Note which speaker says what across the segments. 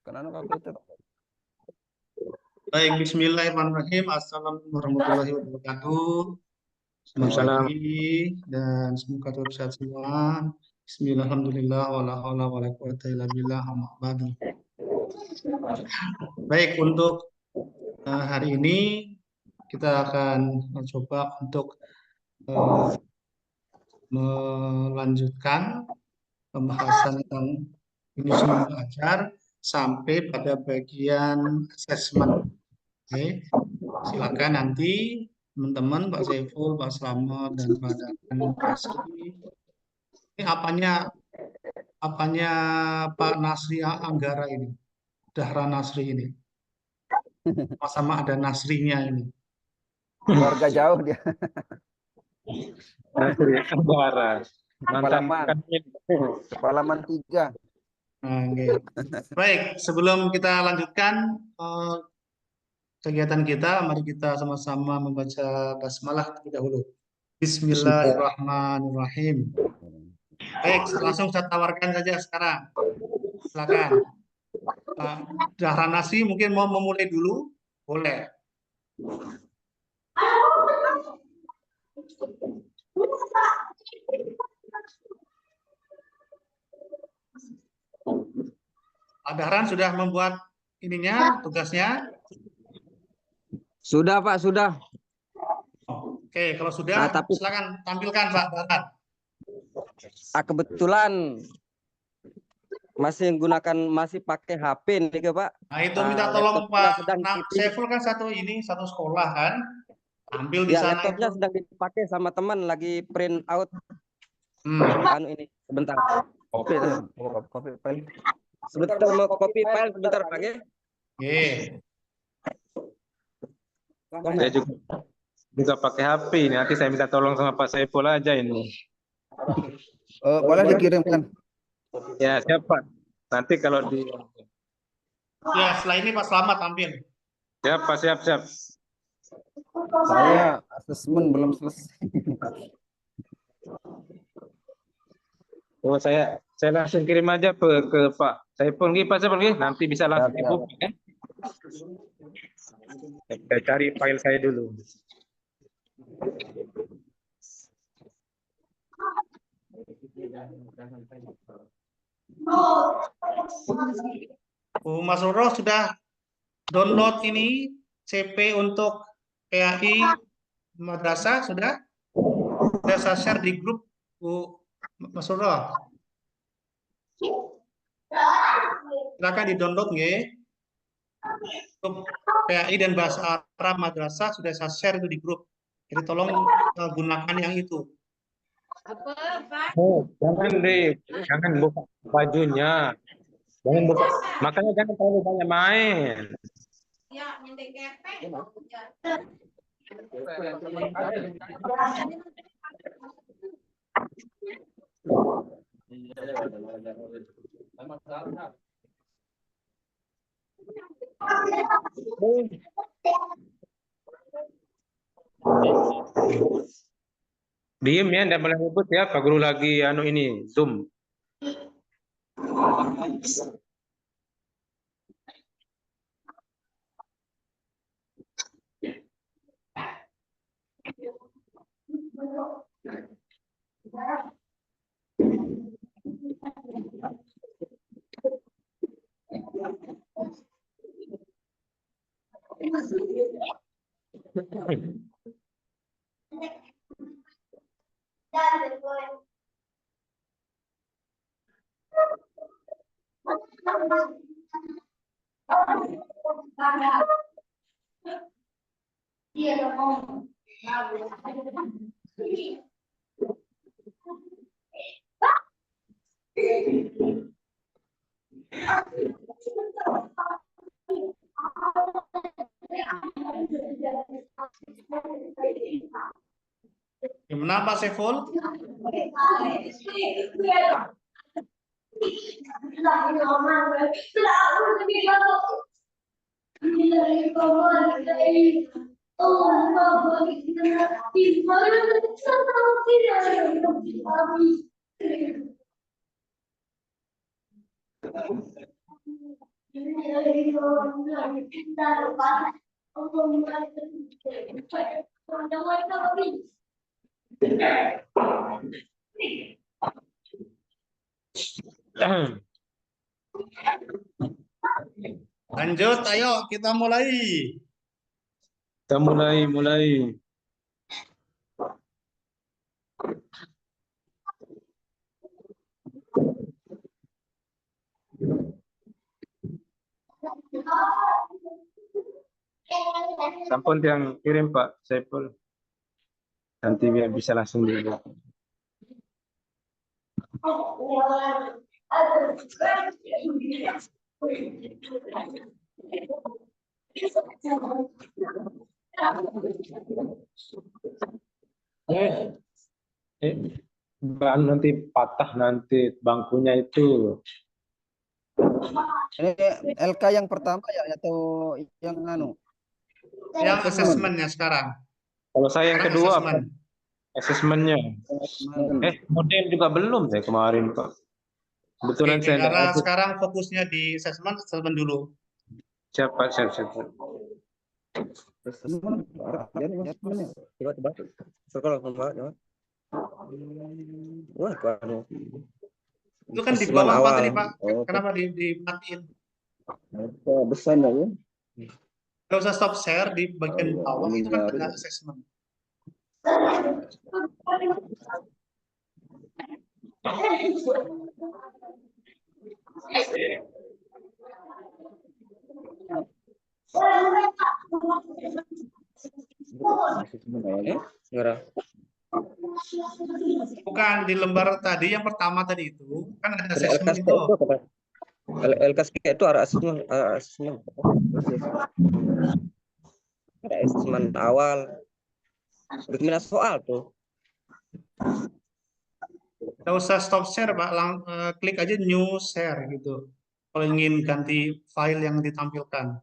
Speaker 1: Kenapa kau itu?
Speaker 2: Baik, bismillahirrahmanirrahim. Assalamualaikum warahmatullahi wabarakatuh. Selamat pagi dan semoga tetap sehat semua. Bismillahirrahmanirrahim. Wala haula wala quwata illa billah. Amma ba'du. Baik, untuk hari ini kita akan mencoba untuk melanjutkan pembahasan tentang Indonesia Mengajar sampai pada bagian asesmen. Oke, silakan nanti teman-teman, Pak Saiful, Pak Slamet, dan Pak Dadan Kasri. Ini apanya Pak Nasri Anggara ini, Dahra Nasri ini, sama ada Nasrinya ini.
Speaker 1: Keluarga jauh dia.
Speaker 3: Nasri Anggara.
Speaker 1: Palaman 3.
Speaker 2: Oke. Baik, sebelum kita lanjutkan kegiatan kita, mari kita sama-sama membaca basmalah terlebih dahulu. Bismillahirrahmanirrahim. Baik, langsung saya tawarkan saja sekarang. Silakan. Dahra Nasri mungkin mau memulai dulu, boleh. Pak Dahran sudah membuat ininya, tugasnya?
Speaker 4: Sudah Pak, sudah.
Speaker 2: Oke, kalau sudah, silakan tampilkan Pak Dahran.
Speaker 4: Kebetulan masih pakai HP nih ke Pak.
Speaker 2: Nah itu minta tolong Pak Saiful kan satu sekolah kan, ambil di sana
Speaker 4: laptopnya
Speaker 2: itu.
Speaker 4: sedang dipakai sama teman lagi print out. Ini sebentar.
Speaker 1: Kopi file.
Speaker 4: Sebentar mau copy file sebentar Pak ya.
Speaker 3: Saya juga pakai HP ini. Nanti saya minta tolong sama Pak Saiful aja ini.
Speaker 1: Boleh dikirimkan.
Speaker 3: Ya, siapa? Nanti kalau di...
Speaker 2: Ya, setelah ini Pak Slamet tampil.
Speaker 3: Siap.
Speaker 1: Saya asesmen belum selesai.
Speaker 3: Oh, saya langsung kirim aja ke Pak Saiful nggih, Pak Saiful nggih. Nanti bisa langsung dibuka ya. Saya cari file saya dulu.
Speaker 2: Mas Roro sudah download ini CP untuk PAI Madrasah sudah saya share di grup Mas Roro. Silakan di-download nggih. Untuk PAI dan bahasa Arab Madrasah sudah saya share itu di grup. Jadi tolong gunakan yang itu.
Speaker 3: Oh, jangan buka bajunya. Jangan buka. Makanya jangan terlalu banyak main.
Speaker 5: Ya, minta kepe.
Speaker 3: Diem ya, tidak boleh ribut ya. Pak Guru lagi ini Zoom.
Speaker 2: Gimana Pak Saiful? Lanjut, ayo kita mulai.
Speaker 3: Kita mulai. Sampun yang kirim Pak Saiful. Nanti biar bisa langsung dilihat. Bahan nanti patah nanti bangkunya itu.
Speaker 1: Ini LK yang pertama ya atau yang anu?
Speaker 2: Yang asesmennya sekarang.
Speaker 3: Kalau saya yang
Speaker 2: Sekarang
Speaker 3: kedua
Speaker 2: asesmen.
Speaker 3: asesmennya. Modem juga belum saya kemarin Pak. Kebetulan
Speaker 2: Oke,
Speaker 3: saya nggak
Speaker 2: karena
Speaker 3: ada.
Speaker 2: sekarang fokusnya di asesmen dulu.
Speaker 3: Siapa.
Speaker 4: Coba. Scroll ke bawah, coba. Wah, waduh.
Speaker 2: Itu kan di
Speaker 4: Asesmen
Speaker 2: bawah Pak
Speaker 4: awal.
Speaker 2: tadi Pak.
Speaker 1: Oh,
Speaker 2: Kenapa dimatiin?
Speaker 1: besar ya.
Speaker 2: Nggak usah stop share di bagian bawah itu kan ada asesmen.
Speaker 4: Ngerah.
Speaker 2: Bukan di lembar tadi yang pertama tadi itu kan ada
Speaker 4: Dari
Speaker 2: asesmen
Speaker 4: LKSK
Speaker 2: itu.
Speaker 4: itu apa? LKSK itu ada asesmen. Ada asesmen awal. Dokumen soal tuh.
Speaker 2: Nggak usah stop share Pak, klik aja new share gitu. Kalau ingin ganti file yang ditampilkan.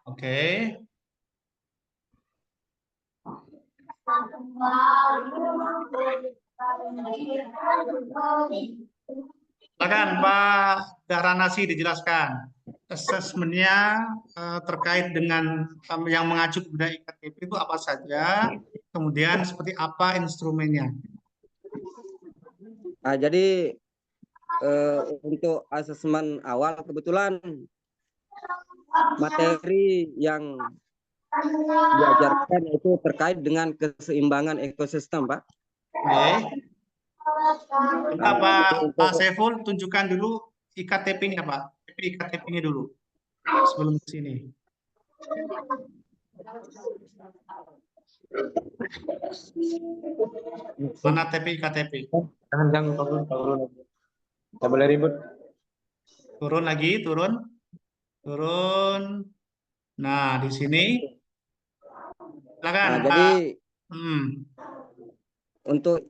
Speaker 2: Oke. Silakan Pak Daranasi dijelaskan. Asesmennya terkait dengan yang mengacu kepada IKTP itu apa saja, kemudian seperti apa instrumennya.
Speaker 4: Nah, jadi untuk asesmen awal kebetulan materi yang diajarkan itu terkait dengan keseimbangan ekosistem, Pak.
Speaker 2: Oke. Kita Pak Saiful tunjukkan dulu IKTP-nya Pak. IKTP-nya dulu sebelum ke sini. Mana IKTP?
Speaker 3: Jangan turun. Tidak boleh ribut.
Speaker 2: Turun lagi, turun. Nah, di sini. Silakan,
Speaker 4: Nah,
Speaker 2: Pak.
Speaker 4: jadi untuk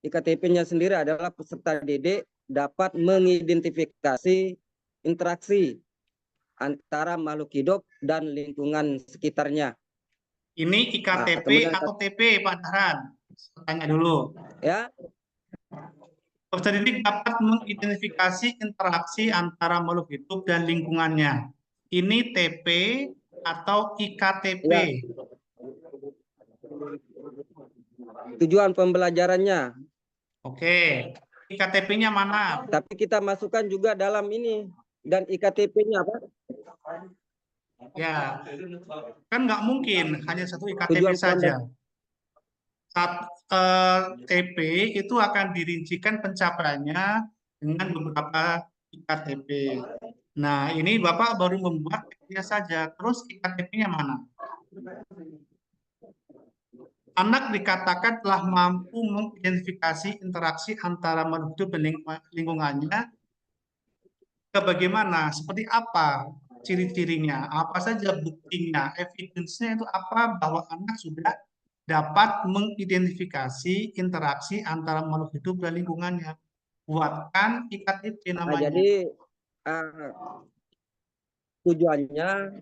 Speaker 4: IKTP-nya sendiri adalah peserta didik dapat mengidentifikasi interaksi antara makhluk hidup dan lingkungan sekitarnya.
Speaker 2: Ini IKTP atau TP, Pak Dahlan? Tanya dulu.
Speaker 4: Ya.
Speaker 2: Peserta didik dapat mengidentifikasi interaksi antara makhluk hidup dan lingkungannya. Ini TP atau IKTP?
Speaker 4: Ya. Tujuan pembelajarannya.
Speaker 2: Oke. IKTP-nya mana?
Speaker 4: Tapi kita masukkan juga dalam ini. Dan IKTP-nya apa?
Speaker 2: Ya, kan nggak mungkin hanya satu IKTP saja. TP itu akan dirincikan pencapaiannya dengan beberapa IKTP. Nah, ini Bapak baru membuat TP saja. Terus IKTP-nya mana? Anak dikatakan telah mampu mengidentifikasi interaksi antara makhluk hidup dan lingkungannya bagaimana, seperti apa ciri-cirinya, apa saja buktinya, evidence-nya itu apa bahwa anak sudah dapat mengidentifikasi interaksi antara makhluk hidup dan lingkungannya. Buatkan IKTP
Speaker 4: Nah,
Speaker 2: namanya.
Speaker 4: jadi tujuannya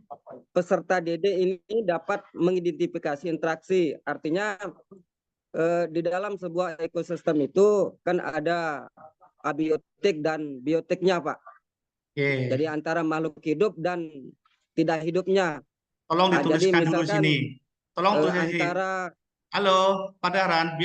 Speaker 4: peserta didik ini dapat mengidentifikasi interaksi. Artinya di dalam sebuah ekosistem itu kan ada abiotik dan biotiknya, Pak.
Speaker 2: Oke.
Speaker 4: Jadi antara makhluk hidup dan tidak hidupnya.
Speaker 2: Tolong
Speaker 4: Nah, jadi
Speaker 2: dituliskan dulu di
Speaker 4: misalkan
Speaker 2: sini. Tolong tuliskan di sini.
Speaker 4: antara
Speaker 2: Halo, Pak Dahlan,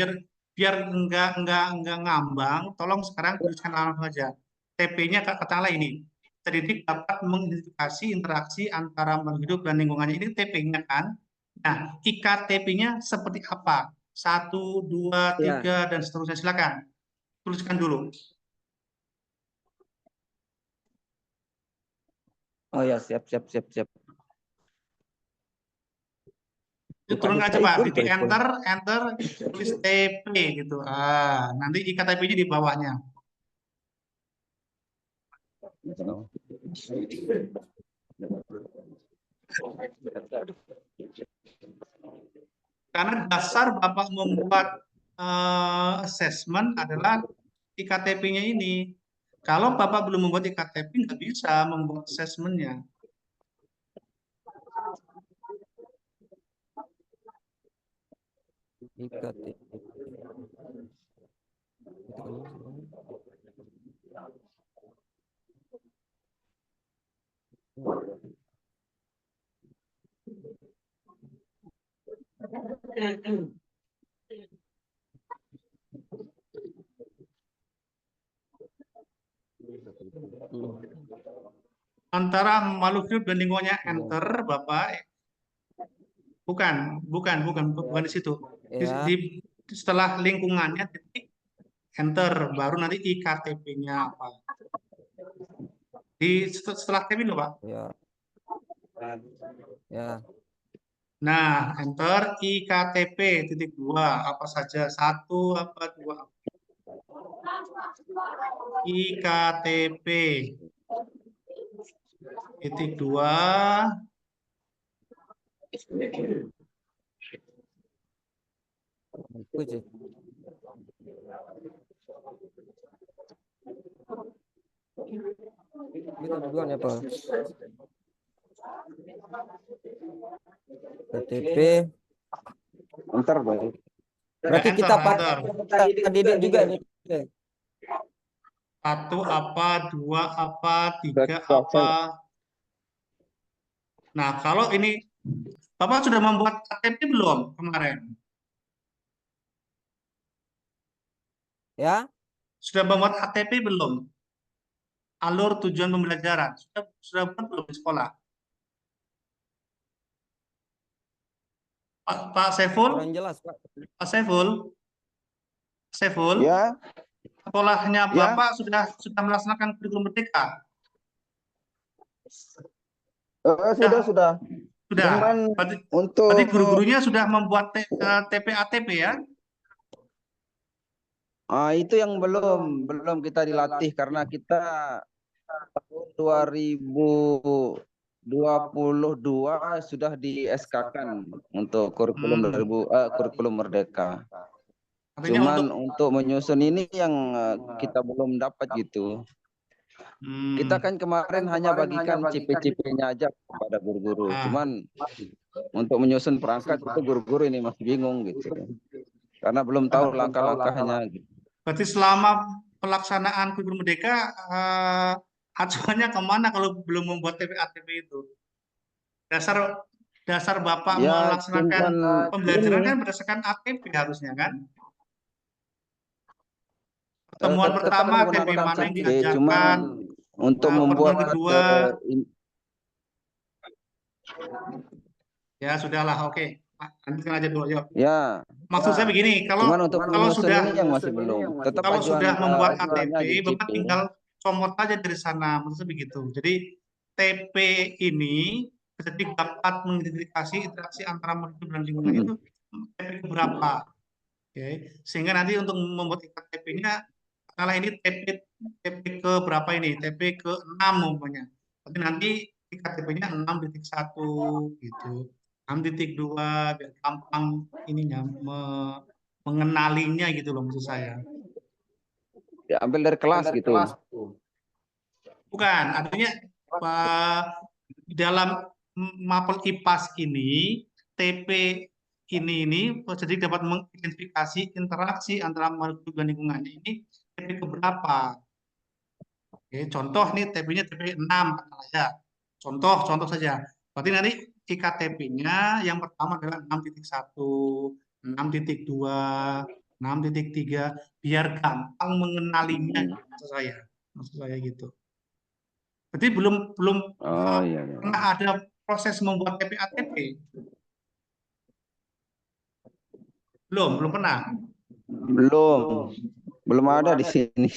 Speaker 2: biar enggak ngambang, tolong sekarang tuliskan langsung saja. TP-nya katakanlah ini. Terdidik dapat mengidentifikasi interaksi antara makhluk hidup dan lingkungannya. Ini TP-nya kan. Nah, IKTP-nya seperti apa? 1, 2,
Speaker 4: ya,
Speaker 2: 3, dan seterusnya. Silakan. Tuliskan dulu.
Speaker 4: oh ya, siap.
Speaker 2: Itu turun aja Pak, di enter, tulis TP gitu. Nanti IKTP-nya di bawahnya. Karena dasar Bapak membuat assessment adalah IKTP-nya ini. Kalau Bapak belum membuat IKTP, nggak bisa membuat assessment-nya. Antara makhluk hidup dan lingkungannya enter, Bapak. Bukan di situ.
Speaker 4: Ya.
Speaker 2: Setelah lingkungannya titik enter, baru nanti IKTP-nya apa. Setelah tab ini, Pak.
Speaker 4: Ya.
Speaker 2: Nah, enter IKTP titik 2 apa saja, 1 apa 2. IKTP titik 2
Speaker 4: tujuan apa? KTP. Ntar baik. Berarti kita pakai didik juga nih.
Speaker 2: 1 apa, 2 apa, 3 apa. Nah, kalau ini Bapak sudah membuat KTP belum kemarin?
Speaker 4: Ya.
Speaker 2: Sudah membuat KTP belum? Alur tujuan pembelajaran. Sudah buat belum di sekolah? Pak Saiful?
Speaker 4: Kurang jelas, Pak.
Speaker 2: Pak Saiful?
Speaker 1: Ya.
Speaker 2: Sekolahnya Bapak sudah melaksanakan kurikulum merdeka?
Speaker 1: Sudah. Cuman
Speaker 2: berarti guru-gurunya sudah membuat TP-ATP ya?
Speaker 1: Itu yang belum kita dilatih karena kita tahun 2022 sudah di SK-kan untuk kurikulum kurikulum merdeka.
Speaker 2: Artinya
Speaker 1: Cuman untuk menyusun ini yang kita belum dapat gitu. Kita kan kemarin hanya bagikan CP-CP-nya aja kepada guru-guru. Cuman untuk menyusun perangkat itu guru-guru ini masih bingung gitu. Karena belum tahu langkah-langkahnya gitu.
Speaker 2: Berarti selama pelaksanaan kurikulum merdeka acuannya kemana kalau belum membuat TP-ATP itu? Dasar Bapak melaksanakan pembelajaran kan berdasarkan ATP harusnya kan? Pertemuan pertama TP mana yang diajarkan,
Speaker 1: untuk membuat
Speaker 2: kedua ya sudahlah, oke. Lanjutkan aja dulu, yuk.
Speaker 1: Ya.
Speaker 2: Maksud saya begini, kalau sudah
Speaker 1: ini yang masih belum. Tetap
Speaker 2: kalau sudah membuat ATP,
Speaker 1: CP.
Speaker 2: Bapak tinggal comot aja dari sana, maksudnya begitu. Jadi TP ini jadi dapat mengidentifikasi interaksi antara makhluk dan lingkungan itu TP berapa, oke? Sehingga nanti untuk membuat IKTP-nya, kala ini TP TP ke berapa ini? TP ke 6 umpamanya. Tapi nanti KTP-nya 6.1 gitu. 6.2 biar gampang ininya mengenalinya gitu loh maksud saya.
Speaker 1: Ya, ambil dari kelas gitu.
Speaker 2: Bukan, artinya di dalam mapel IPAS ini TP ini jadi dapat mengidentifikasi interaksi antara makhluk hidup dan lingkungannya ini TP keberapa. Oke, contoh nih TP-nya TP 6 ya. Contoh saja. Berarti nanti IKTP-nya yang pertama adalah 6.1, 6.2, 6.3 biar gampang mengenalinya maksud saya gitu. Berarti belum
Speaker 1: Oh iya.
Speaker 2: pernah ada proses membuat TP-ATP. Belum pernah.
Speaker 1: Belum ada di sini.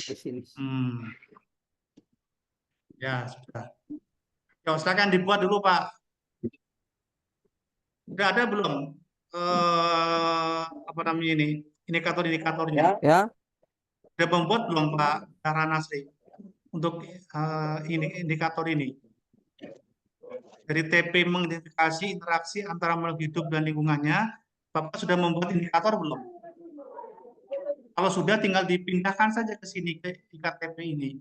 Speaker 2: Ya, sudah. Ya, silakan dibuat dulu, Pak. Sudah ada belum? Apa namanya ini? Indikator-indikatornya.
Speaker 4: Ya.
Speaker 2: Sudah membuat belum, Pak Nasri? Untuk ini indikator ini. Dari TP mengidentifikasi interaksi antara makhluk hidup dan lingkungannya, Bapak sudah membuat indikator belum? Kalau sudah, tinggal dipindahkan saja ke sini, ke IKTP ini.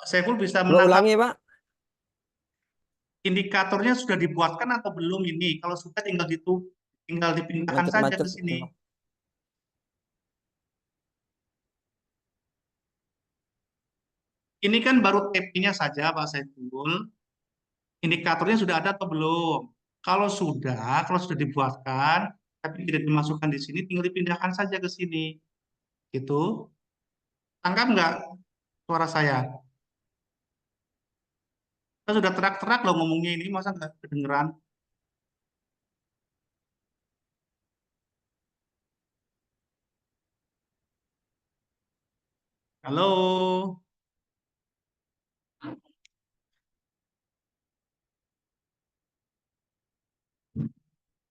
Speaker 2: Saiful bisa menangkap.
Speaker 4: Ulangi, Pak.
Speaker 2: Indikatornya sudah dibuatkan atau belum ini? Kalau sudah, tinggal dipindahkan saja ke sini. Ini kan baru TP-nya saja, Pak Saiful. Indikatornya sudah ada atau belum? Kalau sudah dibuatkan, tapi tidak dimasukkan di sini, tinggal dipindahkan saja ke sini. Gitu. Tangkap nggak suara saya? Kita sudah terak-terak loh ngomongnya ini, masa nggak kedengeran? Halo?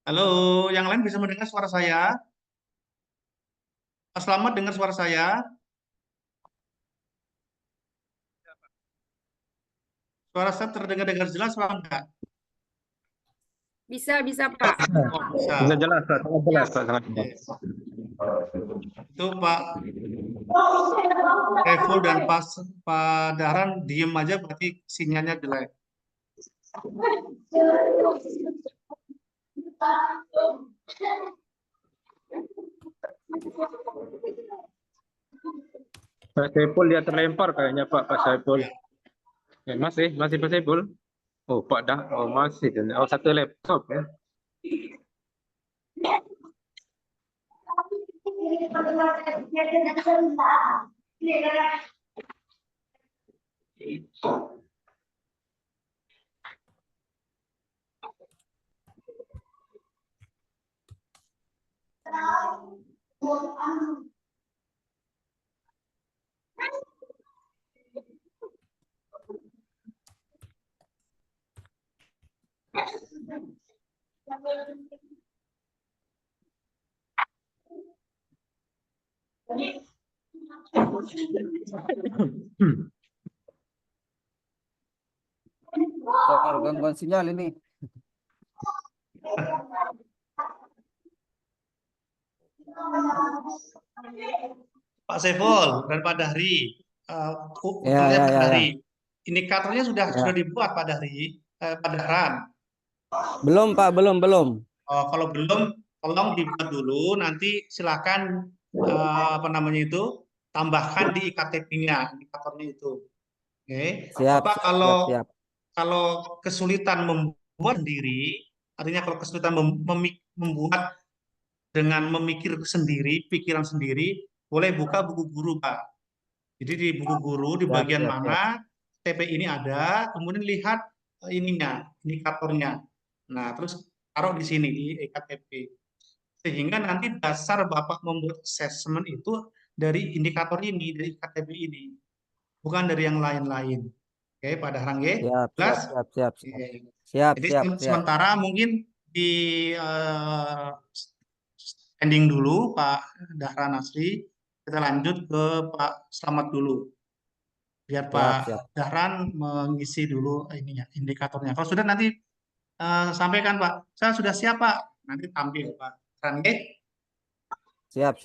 Speaker 2: Halo, yang lain bisa mendengar suara saya? Pak Selamat dengar suara saya? Suara saya terdengar jelas, Pak? Enggak?
Speaker 5: Bisa Pak.
Speaker 2: Oh, bisa.
Speaker 3: Bisa jelas, Pak. Sangat jelas, Pak. Sangat jelas.
Speaker 2: Itu Pak Saiful dan Pak Dahran diem aja, berarti sinyalnya jelek.
Speaker 3: Pak Saiful dia terlempar kayaknya, Pak Saiful. Ya, masih Pak Saiful. Oh, masih. Oh, satu laptop ya.
Speaker 4: Gangguan sinyal ini.
Speaker 2: Pak Saiful dan Pak Dahri, indikatornya sudah dibuat Pak Dahri, Pak Dahran.
Speaker 4: Belum, Pak, belum.
Speaker 2: Oh, kalau belum, tolong dibuat dulu. Nanti silakan tambahkan di IKTP-nya, indikatornya itu. Oke. Bapak kalau kesulitan membuat sendiri, artinya kalau kesulitan membuat dengan memikir sendiri, pikiran sendiri, boleh buka buku guru, Pak. Jadi di buku guru di bagian mana TP ini ada, kemudian lihat indikatornya. Nah, terus taruh di sini di EKTP. Sehingga nanti dasar Bapak membuat assessment itu dari indikator ini, dari IKTP ini. Bukan dari yang lain-lain. Oke, Pak Dahran,
Speaker 4: Siap.
Speaker 2: Jadi sementara mungkin di ending dulu Pak Dahran Asri. Kita lanjut ke Pak Slamet dulu. Biar Pak Dahran mengisi dulu ininya, indikatornya. Kalau sudah nanti sampaikan Pak. Saya sudah siap Pak. Nanti tampil Pak. Oke?
Speaker 4: Siap.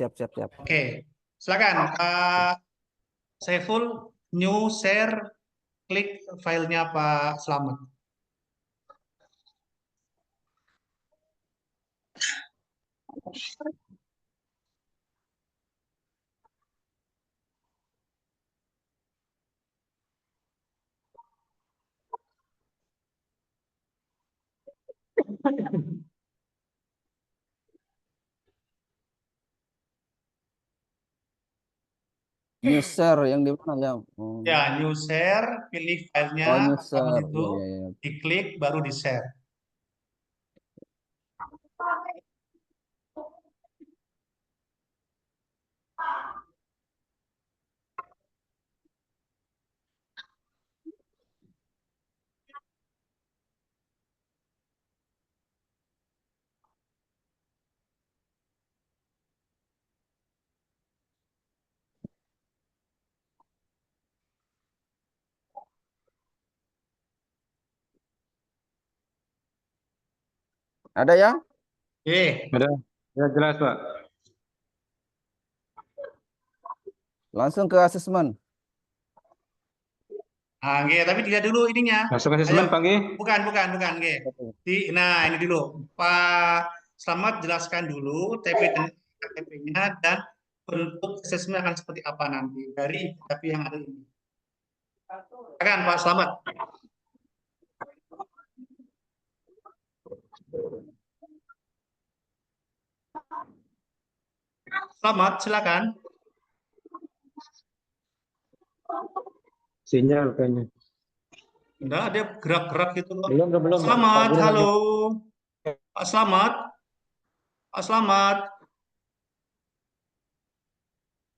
Speaker 2: Oke. Silakan Pak Saiful, new share, klik filenya Pak Slamet.
Speaker 1: New share yang di mana ya? Oh,
Speaker 2: Ya, new share, pilih filenya,
Speaker 1: new
Speaker 2: rekaman
Speaker 1: share.
Speaker 2: itu,
Speaker 1: Ya.
Speaker 2: diklik, baru di-share.
Speaker 1: Ada ya?
Speaker 2: Oke,
Speaker 3: Ada. Ya, jelas, Pak.
Speaker 1: Langsung ke asesmen.
Speaker 2: nah, oke, tapi dilihat dulu ininya.
Speaker 3: Masuk
Speaker 2: Ayo,
Speaker 3: asesmen, Pak.
Speaker 2: bukan, oke. Nah, ini dulu. Pak Slamet jelaskan dulu TP dan KTP-nya dan bentuk asesmen akan seperti apa nanti dari KTP yang ada ini. Silakan Pak Slamet. Selamat, silakan.
Speaker 3: Sinyal kayaknya.
Speaker 2: Enggak, ada gerak-gerak gitu loh.
Speaker 3: Belum.
Speaker 2: Selamat,
Speaker 3: Pak.
Speaker 2: halo. Pak Slamet. Pak Slamet.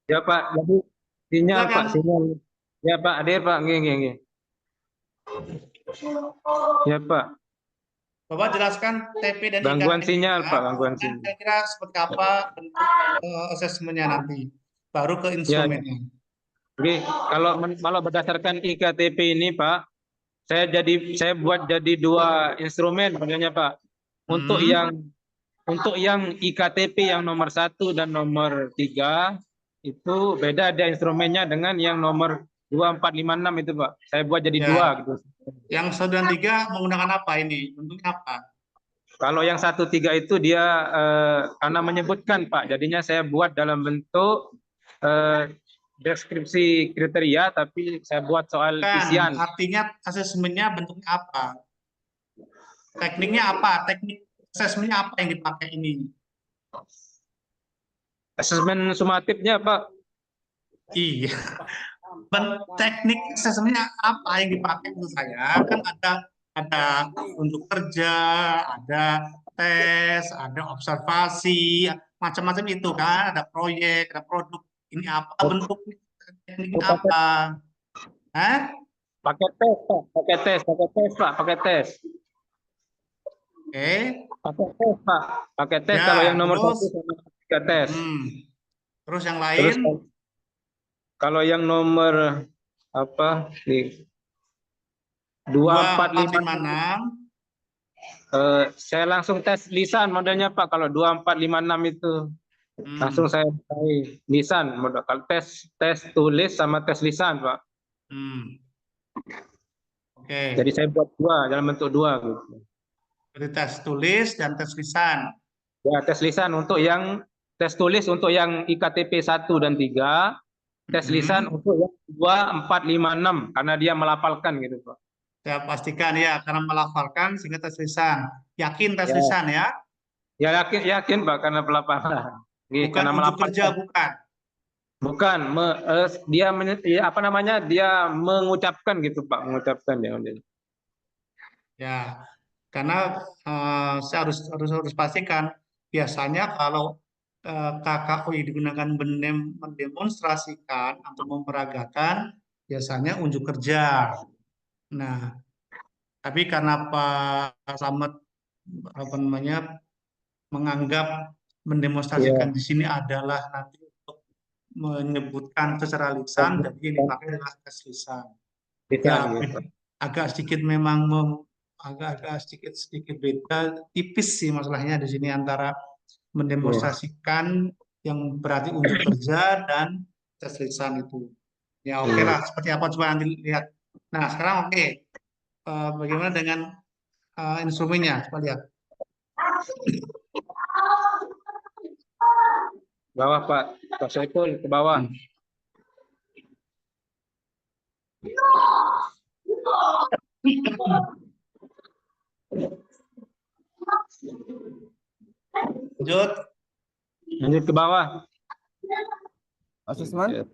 Speaker 3: Ya, Pak. Jadi sinyal,
Speaker 2: Silakan.
Speaker 3: Pak, sinyal. Ya, Pak, hadir, Pak. Nggih. Ya, Pak.
Speaker 2: Bapak jelaskan TP dan
Speaker 3: Gangguan
Speaker 2: IKTP
Speaker 3: sinyal,
Speaker 2: -nya,
Speaker 3: Pak, gangguan
Speaker 2: dan
Speaker 3: sinyal.
Speaker 2: kira-kira seperti apa bentuk asesmennya nanti. Baru ke instrumennya.
Speaker 3: Oke, kalau berdasarkan IKTP ini, Pak, saya buat jadi 2 instrumen sebenarnya, Pak. Untuk yang IKTP yang nomor 1 dan nomor 3 itu beda ada instrumennya dengan yang nomor 2456 itu, Pak. Saya buat jadi
Speaker 2: Ya.
Speaker 3: 2 gitu.
Speaker 2: Yang 1 dan 3 menggunakan apa ini? Bentuknya apa?
Speaker 3: Kalau yang 1, 3 itu dia karena menyebutkan, Pak, jadinya saya buat dalam bentuk deskripsi kriteria, tapi saya buat soal isian.
Speaker 2: Artinya asesmennya bentuknya apa? Tekniknya apa? Teknik asesmennya apa yang dipakai ini?
Speaker 3: Asesmen sumatifnya, Pak.
Speaker 2: Iya. Teknik asesmennya apa yang dipakai menurut saya? Kan ada untuk kerja, ada tes, ada observasi, macam-macam itu kan, ada proyek, ada produk. Ini apa bentuk tekniknya apa? Hah?
Speaker 3: Pakai tes, Pak. Pakai tes, Pak. Pakai tes.
Speaker 2: Oke.
Speaker 3: Pakai tes, Pak. Pakai tes
Speaker 2: Ya,
Speaker 3: kalau yang nomor
Speaker 2: terus?
Speaker 3: 1 sama 3 tes.
Speaker 2: Terus yang
Speaker 3: Terus
Speaker 2: lain?
Speaker 3: kalau yang nomor apa nih 2456 saya langsung tes lisan modelnya, Pak. Kalau 2456 itu langsung saya cari lisan model. Kalau tes tulis sama tes lisan, Pak.
Speaker 2: Oke.
Speaker 3: Jadi saya buat 2 dalam bentuk 2 gitu.
Speaker 2: Jadi tes tulis dan tes lisan.
Speaker 3: Ya, tes lisan untuk yang tes tulis untuk yang IKTP 1 dan 3, tes lisan untuk yang 2456 karena dia melafalkan gitu, Pak.
Speaker 2: Saya pastikan ya, karena melafalkan sehingga tes lisan. Yakin tes lisan ya?
Speaker 3: Ya, yakin Pak, karena pelafalan.
Speaker 2: Bukan
Speaker 3: Karena
Speaker 2: ujuk kerja, bukan.
Speaker 3: Bukan, dia apa namanya? Dia mengucapkan gitu, Pak, mengucapkan ya.
Speaker 2: Ya, karena saya harus pastikan biasanya kalau KKOI digunakan mendemonstrasikan atau memeragakan biasanya unjuk kerja. Nah, tapi karena Pak Slamet apa namanya, menganggap
Speaker 3: Iya.
Speaker 2: mendemonstrasikan di sini adalah nanti untuk menyebutkan secara lisan, jadi yang dipakai adalah tes lisan.
Speaker 3: Bisa
Speaker 2: Ya,
Speaker 3: gitu.
Speaker 2: agak sedikit memang agak sedikit beda, tipis sih masalahnya di sini antara mendemonstrasikan yang berarti unjuk kerja dan tes lisan itu. Ya oke lah, seperti apa coba nanti lihat. Nah sekarang oke. Bagaimana dengan instrumennya? Coba lihat.
Speaker 3: Bawah Pak, Pak Saiful ke bawah.
Speaker 2: Lanjut.
Speaker 3: Lanjut ke bawah.
Speaker 1: Asesmen.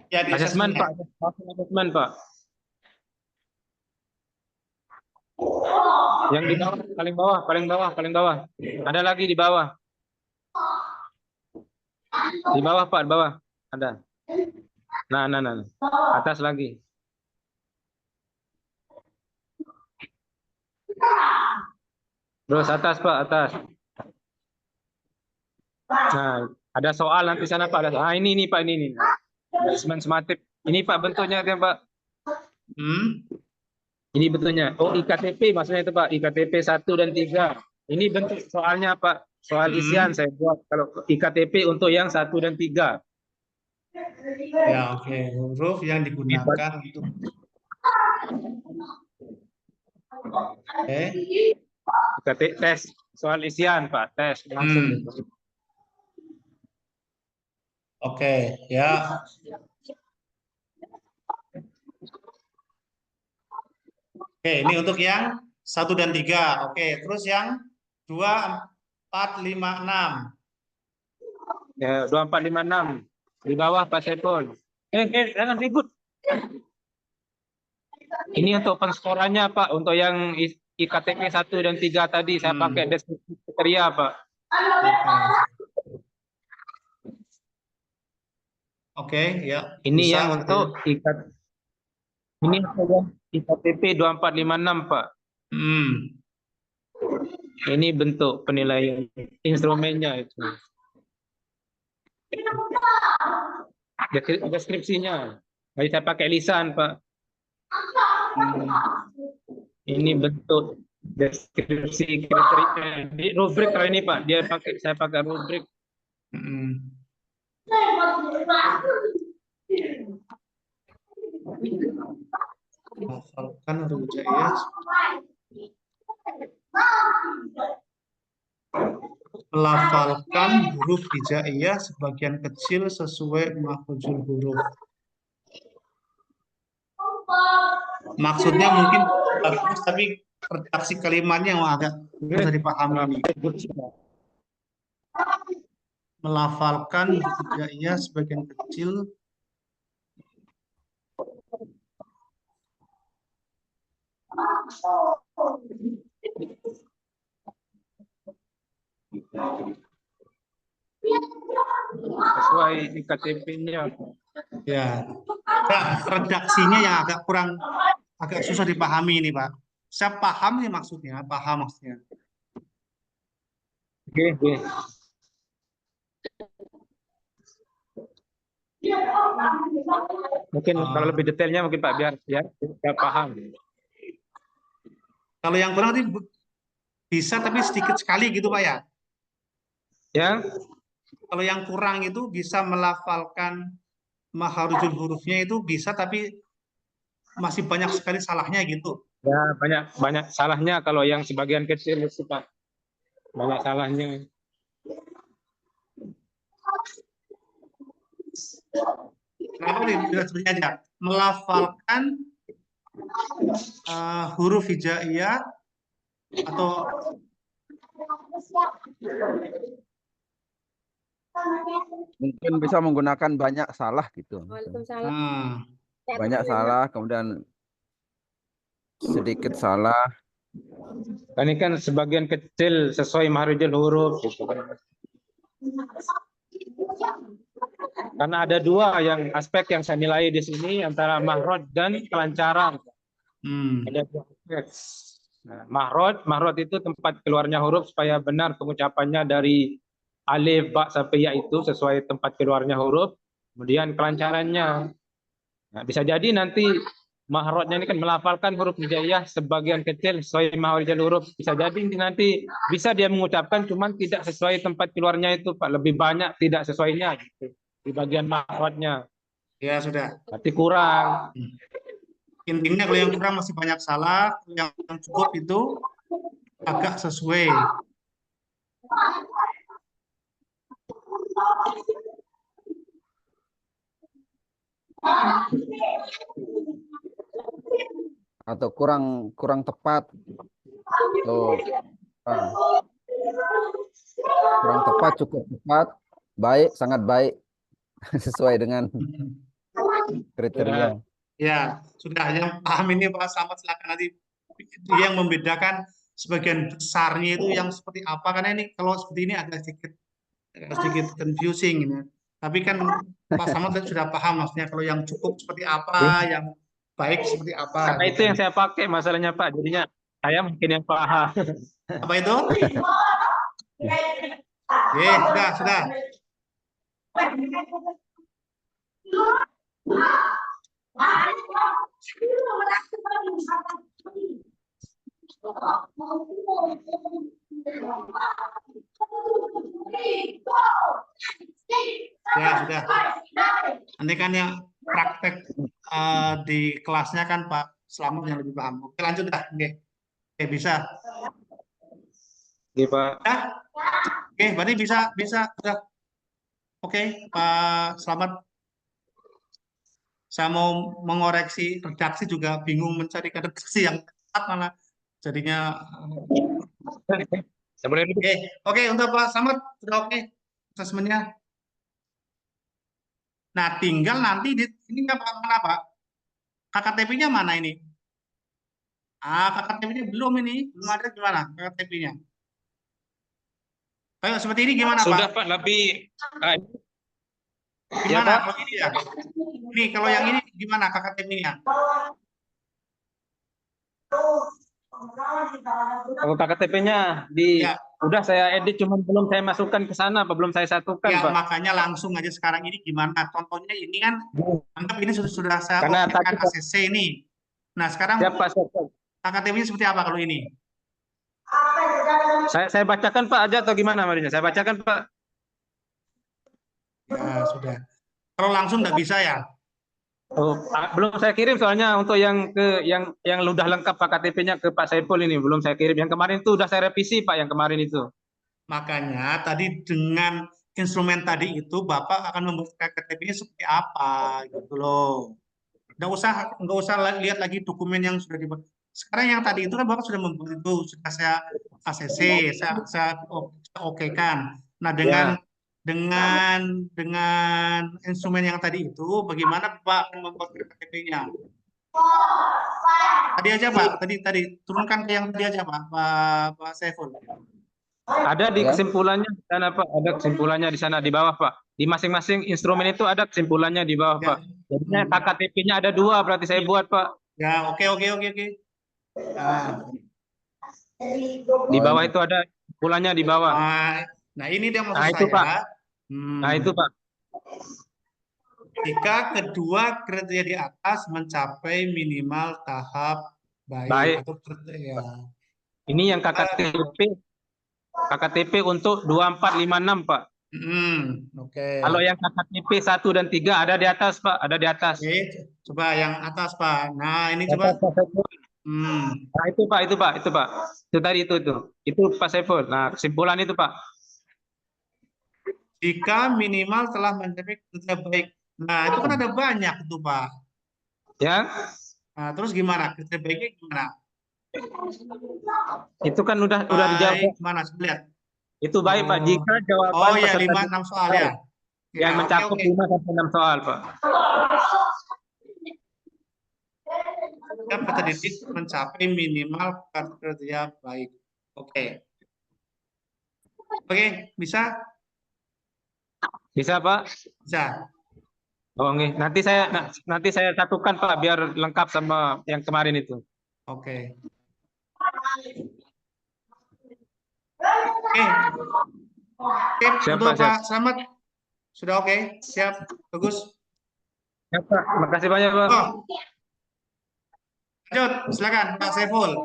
Speaker 2: Ya di
Speaker 3: Asesmen
Speaker 2: asesmennya.
Speaker 3: Pak, asesmen Pak. Yang di bawah, paling bawah. Ada lagi di bawah. Di bawah Pak, di bawah. Ada. Nah. Atas lagi. Terus atas Pak, atas. Nah, ada soal nanti sana Pak. Ini Pak, ini. Asesmen sematif. Ini Pak bentuknya kan Pak. Ini bentuknya. Oh, IKTP maksudnya itu Pak. IKTP 1 dan 3. Ini bentuk soalnya Pak. Soal isian saya buat. Kalau IKTP untuk yang 1 dan 3.
Speaker 2: Ya oke. Huruf yang digunakan untuk. Oke.
Speaker 3: IKTP tes. Soal isian Pak. Tes. Langsung.
Speaker 2: Oke. Ya. Oke, ini untuk yang 1 dan 3. Oke, terus yang 2, 4, 5, 6.
Speaker 3: Ya, 2, 4, 5, 6. Di bawah Pak Saiful. Jangan ribut. Ini untuk penskorannya Pak. Untuk yang IKTP 1 dan 3 tadi. Saya pakai deskripsi kriteria Pak.
Speaker 2: Oke, ya.
Speaker 3: Ini
Speaker 2: Bisa,
Speaker 3: yang untuk ini untuk IKTP 2456 Pak. Ini bentuk penilaian instrumennya itu. Deskripsinya. Jadi saya pakai lisan Pak. Ini bentuk deskripsi kriteria. Di rubrik kalau ini Pak, saya pakai rubrik.
Speaker 2: Hafalkan huruf hijaiyah. Melafalkan huruf hijaiyah sebagian kecil sesuai makhrajul huruf. Maksudnya mungkin bagus, tapi redaksi kalimatnya yang agak susah dipahami ini. Melafalkan huruf hijaiyah sebagian kecil
Speaker 3: Sesuai IKTP-nya.
Speaker 2: ya. Redaksinya yang agak susah dipahami ini Pak. Saya paham nih maksudnya,
Speaker 3: Oke. Mungkin kalau lebih detailnya mungkin Pak biar paham.
Speaker 2: Kalau yang kurang nanti bisa tapi sedikit sekali gitu Pak ya. Kalau yang kurang itu bisa melafalkan makharijul hurufnya itu bisa tapi masih banyak sekali salahnya gitu.
Speaker 3: Ya, banyak salahnya kalau yang sebagian kecil itu Pak. Banyak salahnya.
Speaker 2: Kenapa tidak seperti aja? Melafalkan huruf hijaiyah atau
Speaker 1: mungkin bisa menggunakan banyak salah gitu. Banyak salah, kemudian sedikit salah.
Speaker 3: Ini kan sebagian kecil sesuai makhrajul huruf gitu kan. Karena ada dua aspek yang saya nilai di sini antara makhraj dan kelancaran. Ada dua aspek. Nah, mahrot itu tempat keluarnya huruf supaya benar pengucapannya dari alif, ba sampai ya itu sesuai tempat keluarnya huruf. Kemudian kelancarannya. Nah, bisa jadi nanti mahrotnya ini kan melafalkan huruf hijaiyah sebagian kecil sesuai mahrojal huruf. Bisa jadi nanti bisa dia mengucapkan cuman tidak sesuai tempat keluarnya itu Pak, lebih banyak tidak sesuainya gitu di bagian mahrotnya.
Speaker 2: Ya sudah.
Speaker 3: Berarti kurang.
Speaker 2: Intinya kalau yang kurang masih banyak salah, yang cukup itu agak sesuai.
Speaker 1: Atau kurang tepat. Tuh. Ah. Kurang tepat, cukup tepat, baik, sangat baik. Sesuai dengan kriteria.
Speaker 2: Ya, sudah yang paham ini Pak Slamet, silakan nanti yang membedakan sebagian besarnya itu yang seperti apa, karena ini kalau seperti ini agak sedikit confusing ini. Tapi kan Pak Slamet sudah paham maksudnya kalau yang cukup seperti apa, yang baik seperti apa.
Speaker 3: Karena itu yang saya pakai masalahnya Pak, jadinya saya mungkin yang paham.
Speaker 2: Apa itu? Sudah. Ya sudah. Nanti kan yang praktek di kelasnya kan Pak Slamet yang lebih paham. Oke, lanjut dah. Oke, bisa.
Speaker 3: Oke Pak.
Speaker 2: Ya? Oke, berarti bisa sudah. Oke, Pak Slamet. Saya mau mengoreksi redaksi juga bingung mencari redaksi yang tepat malah jadinya. Oke, untuk Pak Slamet sudah oke asesmennya. Nah, tinggal nanti ini mana Pak? KKTP-nya mana ini? KKTP-nya belum ada, gimana KKTP-nya? Kayak seperti ini gimana
Speaker 3: Sudah
Speaker 2: Pak?
Speaker 3: Pak, lebih
Speaker 2: Gimana
Speaker 3: ya, Pak?
Speaker 2: kalau ini ya? Ini kalau yang ini gimana KKTP-nya?
Speaker 3: Kalau KTP-nya udah saya edit, cuman belum saya masukkan ke sana, belum saya satukan
Speaker 2: Ya,
Speaker 3: Pak.
Speaker 2: makanya langsung aja sekarang ini gimana? Contohnya ini kan, anggap ini sudah saya
Speaker 3: Karena
Speaker 2: okekan
Speaker 3: tadi
Speaker 2: ACC ini. Nah, sekarang
Speaker 3: siapa?
Speaker 2: KKTP-nya seperti apa kalau ini?
Speaker 3: Saya bacakan Pak aja atau gimana Marinya? Saya bacakan Pak.
Speaker 2: Ya, sudah. Kalau langsung nggak bisa ya?
Speaker 3: Oh, belum saya kirim soalnya untuk yang udah lengkap Pak KTP-nya ke Pak Saiful ini belum saya kirim. Yang kemarin itu udah saya revisi Pak, yang kemarin itu.
Speaker 2: Makanya tadi dengan instrumen tadi itu Bapak akan membuat KTP-nya seperti apa gitu loh. Nggak usah lihat lagi dokumen yang sudah dibuat. Sekarang yang tadi itu kan Bapak sudah membuat itu, sudah saya ACC, saya oke kan. Nah, dengan instrumen yang tadi itu, bagaimana Bapak akan membuat KTP-nya? Tadi aja Pak, tadi turunkan ke yang tadi aja Pak Saiful.
Speaker 3: Ada di kesimpulannya di sana Pak, ada kesimpulannya di sana di bawah Pak. Di masing-masing instrumen itu ada kesimpulannya di bawah Pak. Jadinya KTP-nya ada 2 berarti saya buat Pak.
Speaker 2: Ya, oke.
Speaker 3: Di bawah itu ada kesimpulannya di bawah.
Speaker 2: Nah, ini dia maksud
Speaker 3: Nah, itu
Speaker 2: saya.
Speaker 3: Pak. Nah, itu Pak.
Speaker 2: Jika kedua kriteria di atas mencapai minimal tahap baik. Atau ya.
Speaker 3: Ini yang KKTP untuk 2456 Pak.
Speaker 2: Oke.
Speaker 3: Kalau yang KKTP 1 dan 3 ada di atas Pak, ada di atas.
Speaker 2: Oke, coba yang atas Pak. Nah, ini coba.
Speaker 3: Nah, itu Pak. Itu tadi itu. Itu Pak Saiful. Nah, kesimpulan itu Pak.
Speaker 2: Jika minimal telah mencapai kriteria baik. Nah, itu kan ada banyak tuh Pak.
Speaker 3: Ya.
Speaker 2: Nah, terus gimana? Kriteria baiknya gimana?
Speaker 3: Itu kan udah dijawab.
Speaker 2: Mana? Lihat.
Speaker 3: Itu baik Pak. Jika jawaban
Speaker 2: ya 5-6 soal ya.
Speaker 3: Yang mencakup 5-6 soal Pak.
Speaker 2: Peserta didik mencapai minimal kriteria baik. Oke, bisa?
Speaker 3: Bisa Pak?
Speaker 2: Bisa.
Speaker 3: Oh, nanti saya satukan Pak biar lengkap sama yang kemarin itu.
Speaker 2: Oke. Oke,
Speaker 3: Siap,
Speaker 2: untuk
Speaker 3: Pak, siap.
Speaker 2: Pak Slamet sudah oke, siap, bagus.
Speaker 3: Siap, Pak. Makasih banyak, Pak.
Speaker 2: Oh, lanjut, silakan Pak Saiful.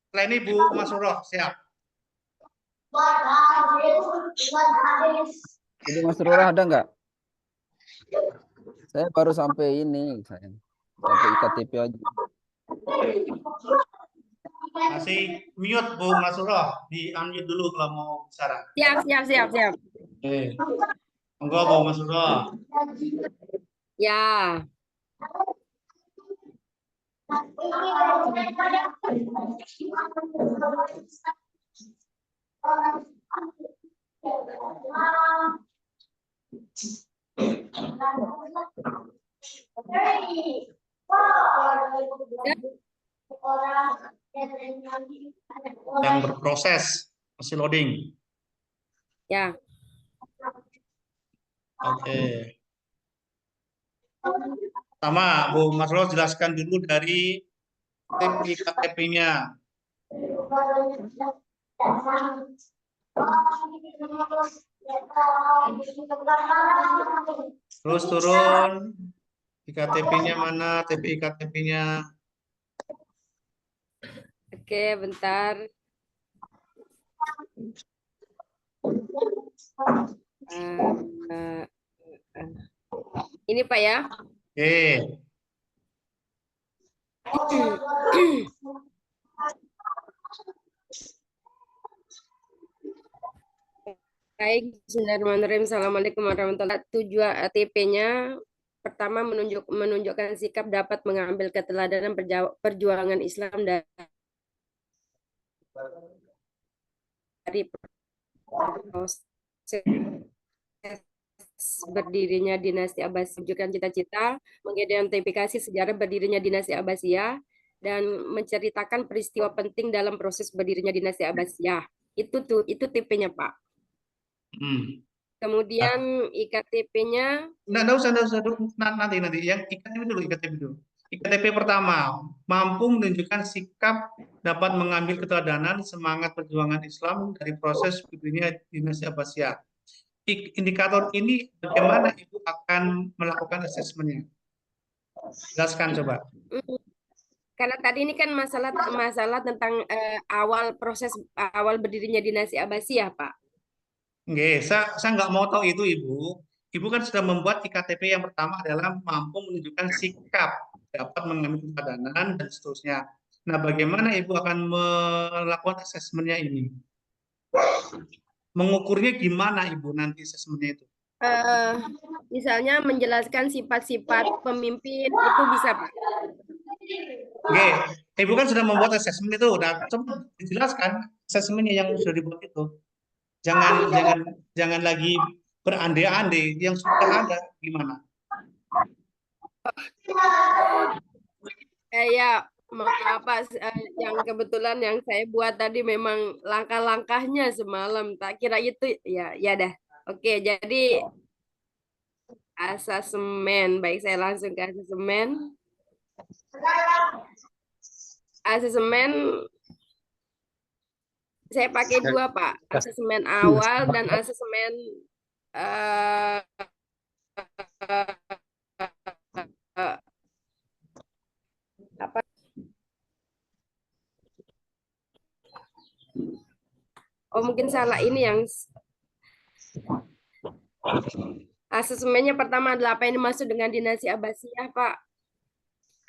Speaker 2: Setelah ini Bu Masroh, siap.
Speaker 1: Jadi Mas Rura ada nggak? Saya baru sampai ini, saya sampai IKTP aja.
Speaker 2: Masih mute Bu Masroh, di unmute dulu kalau mau bicara.
Speaker 6: Siap.
Speaker 2: Oke. Monggo Bu Masroh.
Speaker 6: Ya.
Speaker 2: Yang berproses, masih loading.
Speaker 6: Ya.
Speaker 2: Oke. Pertama, Bu Masroh jelaskan dulu dari IKTP-nya. Terus turun, IKTP-nya mana, TP IKTP-nya.
Speaker 6: Oke, bentar. Ini Pak ya.
Speaker 2: Oke.
Speaker 6: Baik, bismillahirrahmanirrahim. Assalamualaikum warahmatullahi wabarakatuh. Tujuan TP-nya pertama menunjukkan sikap dapat mengambil keteladanan perjuangan Islam dari proses berdirinya dinasti Abbasiyah, menunjukkan cita-cita, mengidentifikasi sejarah berdirinya dinasti Abbasiyah, dan menceritakan peristiwa penting dalam proses berdirinya dinasti Abbasiyah. Itu TP-nya Pak. Kemudian IKTP-nya
Speaker 2: Nggak usah nanti yang IKTP dulu. IKTP pertama, mampu menunjukkan sikap dapat mengambil keteladanan semangat perjuangan Islam dari proses berdirinya dinasti Abbasiyah. Indikator ini bagaimana Ibu akan melakukan asesmennya? Jelaskan coba.
Speaker 6: Karena tadi ini kan masalah tentang proses awal berdirinya dinasti Abbasiyah, Pak.
Speaker 2: Oke, saya nggak mau tahu itu Ibu. Ibu kan sudah membuat IKTP yang pertama adalah mampu menunjukkan sikap dapat mengambil keteladanan dan seterusnya. Nah, bagaimana Ibu akan melakukan asesmennya ini? Mengukurnya gimana Ibu nanti asesmennya itu?
Speaker 6: Misalnya menjelaskan sifat-sifat pemimpin itu bisa Pak.
Speaker 2: Oke, Ibu kan sudah membuat asesmen itu. Nah, coba dijelaskan asesmennya yang sudah dibuat itu. Jangan lagi berandai-andai, yang sudah ada gimana?
Speaker 6: Ya, apa yang kebetulan yang saya buat tadi memang langkah-langkahnya semalam. Tak kira itu ya dah. Oke, jadi asesmen. Baik, saya langsung ke asesmen. Asesmen saya pakai dua Pak, asesmen awal dan asesmen apa? Oh mungkin salah, ini yang asesmennya pertama adalah apa yang dimaksud dengan dinasti Abbasiyah Pak.